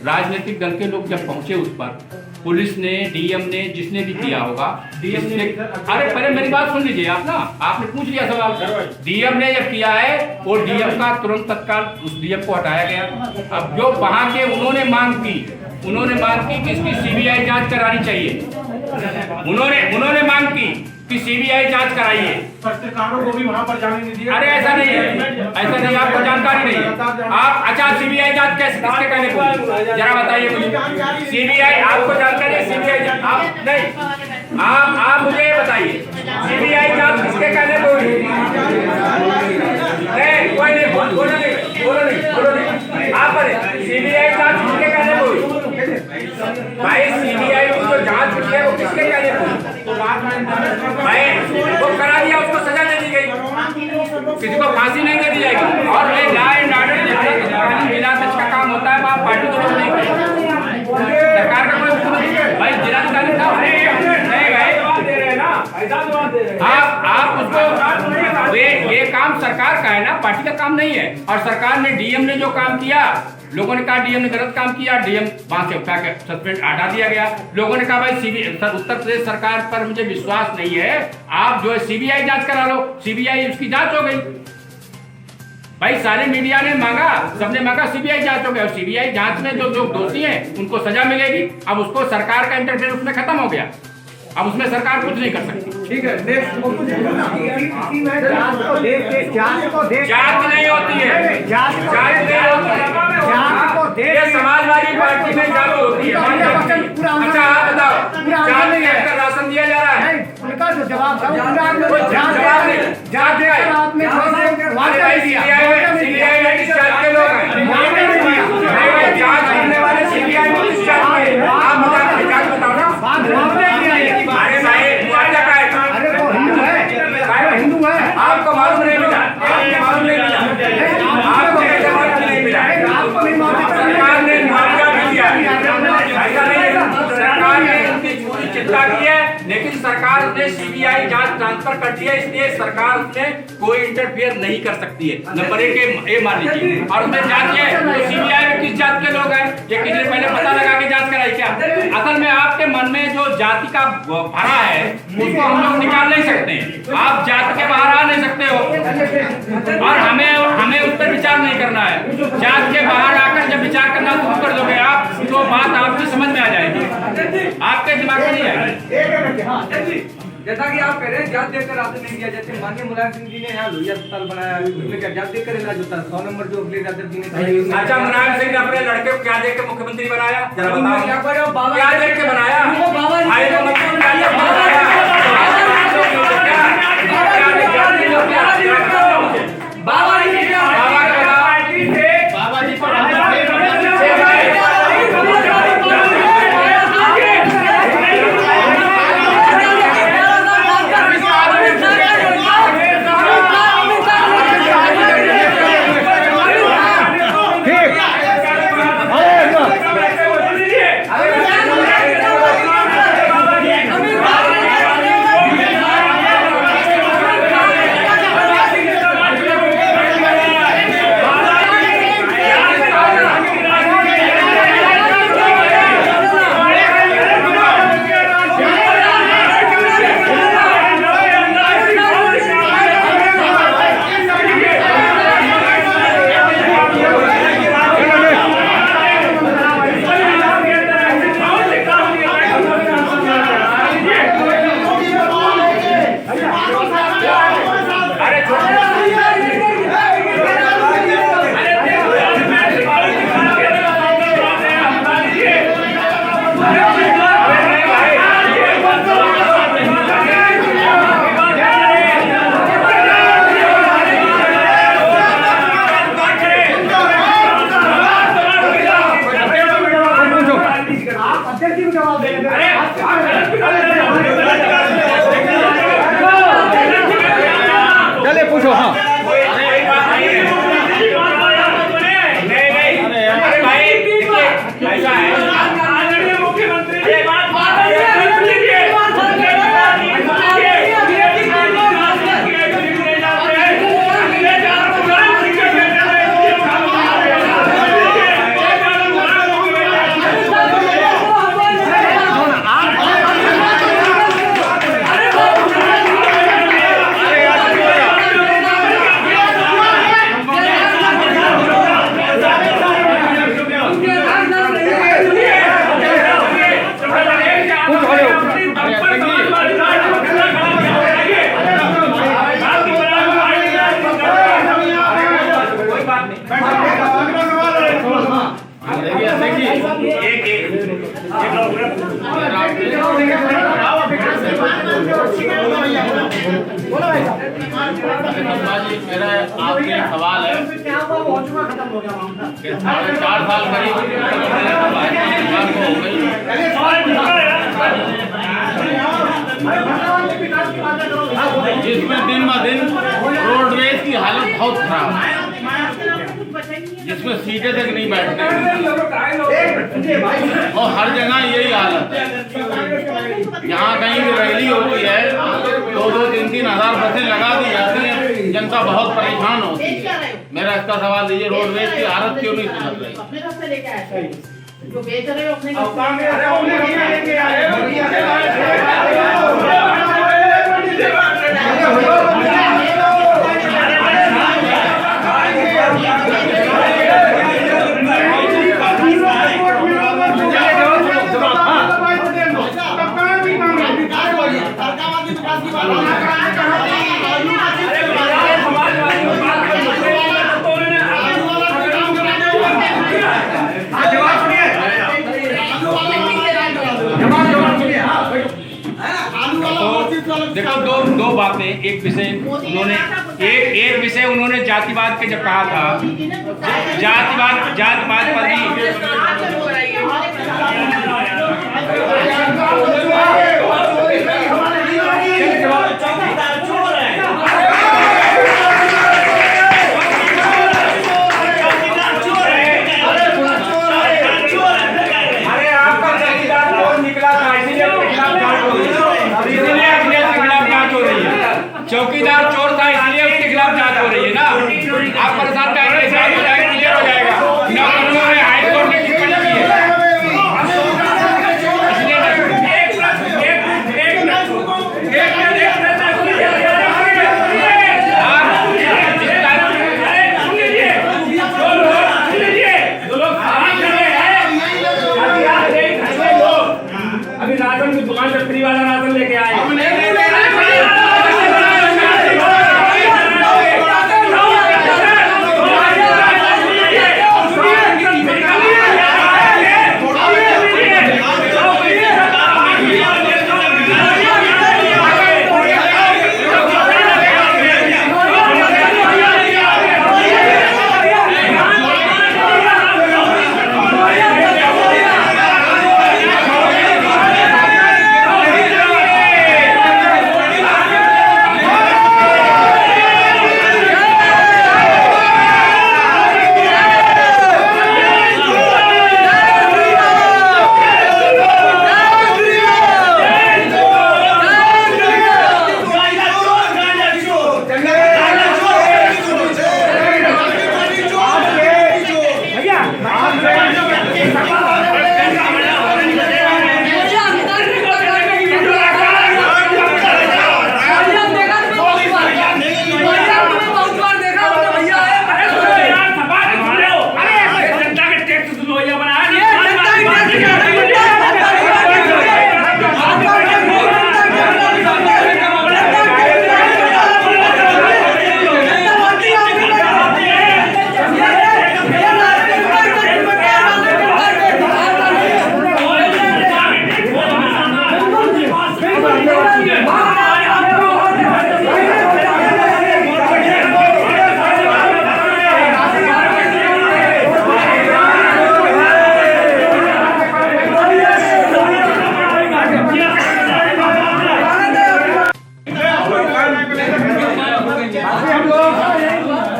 राजनीतिक दल के लोग जब पहुंचे उस पर, पुलिस ने, डीएम ने, जिसने भी किया होगा, डीएम ने, अरे पहले मेरी बात सुन लीजिए आप ना, आपने पूछ लिया सवाल। डीएम ने जब किया है वो डीएम का तुरंत तत्काल उस डीएम को हटाया गया। अब जो वहां के उन्होंने मांग की कि इसकी सीबीआई जांच करानी चाहिए। उन्होंने मांग की कि सीबीआई जांच कराइए। पत्रकारों को भी वहां पर जाने नहीं दिया। अरे ऐसा नहीं है, आपको जानकारी नहीं है। आप अच्छा सीबीआई जांच कैसे, किसके कहने को, जरा बताइए मुझे। सीबीआई आपको जानकारी है? सीबीआई आप नहीं, आप मुझे बताइए सीबीआई जांच किसके कहने को हुई? नहीं, कोई नहीं, बोलो नहीं। आप बोले सीबीआई जांच किसके कहने को हुई? भाई सीबीआई की जो जांच हुई है वो किसके कहने को हुई? भाई वो करा दिया, उसको सजा दे दी गई, किसी को फांसी नहीं दे दी जाएगी। और लॉ एंड ऑर्डर जिला का काम होता है, आप पार्टी को नहीं सरकार का कोई भाई जिलाधिकारी नहीं गए, आप उसको ये काम सरकार का है ना, पार्टी का काम नहीं है। और सरकार ने, डीएम ने जो काम किया लोगों ने कहा डीएम ने गलत काम किया, डीएम वहां से उठा के सस्पेंड हटा दिया गया। लोगों ने कहा भाई उत्तर प्रदेश सरकार पर मुझे विश्वास नहीं है, आप जो है सीबीआई जांच करा लो। सीबीआई उसकी जांच हो गई। भाई सारे मीडिया ने मांगा, सबने मांगा सीबीआई जांच हो गया, और सीबीआई जांच में जो लोग दोषी हैं उनको सजा मिलेगी। अब उसको सरकार का इंटरफेरेंस उसमें खत्म हो गया, अब उसमें सरकार कुछ नहीं कर सकती। ठीक है, नेक्स्ट जांच नहीं होती है, ये समाजवादी पार्टी में जांच होती है। अच्छा आप बताओ, जांच नहीं है, राशन दिया जा रहा है, उनका जो जवाब था सीबीआई में किस जांच के लोग हैं? जांच करने वाले सीबीआई में किस जांच के? आप बताओ ना। अरे भाई मुआवजा का है, अरे वो हिंदू है, आपको मालूम नहीं मिला, आपको मालूम नहीं मिला, आपको कैसे मालूम नहीं मिला? सरकार ने मुआवजा भी दिया, ऐसा नहीं है, सरकार ने उनकी पूरी चिंता की है, लेकिन सरकार ने सीबीआई जांच ट्रांसफर कर दिया, इसलिए सरकार उसमें कोई इंटरफेयर नहीं कर सकती है। नंबर एक ये मान लीजिए। और उसमें जांच है तो सीबीआई में किस जात के लोग हैं ये किसी ने पहले पता लगा के जांच कराई क्या? असल में आपके मन में जो जाति का भरा है उसको हम लोग निकाल नहीं सकते। आप जाति के बाहर आ नहीं सकते हो, और हमें उस पर विचार नहीं करना है। जात के बाहर आकर जब विचार करना शुरू कर दोगे आप, तो बात आपकी समझ में आ जाएगी, आपके दिमाग में नहीं आएगी। जैसा कि आप कह रहे हैं जांच देखकर राशन नहीं दिया, जैसे माननीय मुलायम सिंह जी ने यहाँ लोहिया अस्पताल बनाया, उसमें क्या जांच देखकर इलाज होता है? 100 नंबर जो अखिलेश यादव जी ने। अच्छा मुलायम सिंह ने अपने लड़के को क्या देख के मुख्यमंत्री बनाया? जरा बताओ, क्या देख के बनाया? भाई को मतलब क्या देख के बनाया? बाबा जी चले पूछो। हाँ मेरा आपसे एक सवाल है कि 4.5 साल करीब को हो गई, जिसमें दिन ब दिन रोडवेज की हालत बहुत खराब है, जिसमें सीटें तक नहीं बैठने, और हर जगह यही हालत है। यहाँ कहीं भी रैली होती है 2-2, 3-3 हज़ार बसें लगा दी जाती हैं, जनता बहुत परेशान होती है। मेरा इसका सवाल लीजिए, रोडवेज की हालत क्यों नहीं सुधर रही? अपने तरफ से लेके आए जो बेच रहे हो अपने देखो दो बातें। एक विषय उन्होंने जातिवाद के जब कहा था, जातिवाद पर चौकीदार चोर था इसलिए उसके खिलाफ जांच हो रही है ना। आप परेशान करेंगे, जांच हो जाएगा, क्लियर हो जाएगा। नौकरियों में हाईकोर्ट ने टिप्पणी की है। अभी राशन की दुकान से फ्री वाला राशन लेके आए।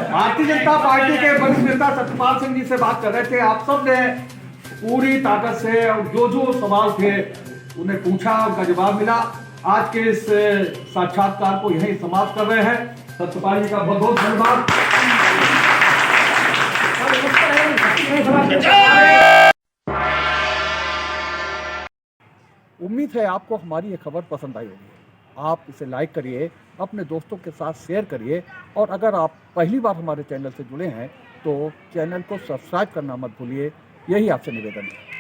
भारतीय जनता पार्टी के वरिष्ठ नेता सत्यपाल सिंह जी से बात कर रहे थे। आप सब ने पूरी ताकत से और जो सवाल थे उन्हें पूछा, उनका जवाब मिला। आज के इस साक्षात्कार को यहीं समाप्त कर रहे हैं। सत्यपाल जी का बहुत बहुत धन्यवाद। उम्मीद है आपको हमारी ये खबर पसंद आई होगी। आप इसे लाइक करिए, अपने दोस्तों के साथ शेयर करिए, और अगर आप पहली बार हमारे चैनल से जुड़े हैं तो चैनल को सब्सक्राइब करना मत भूलिए। यही आपसे निवेदन है।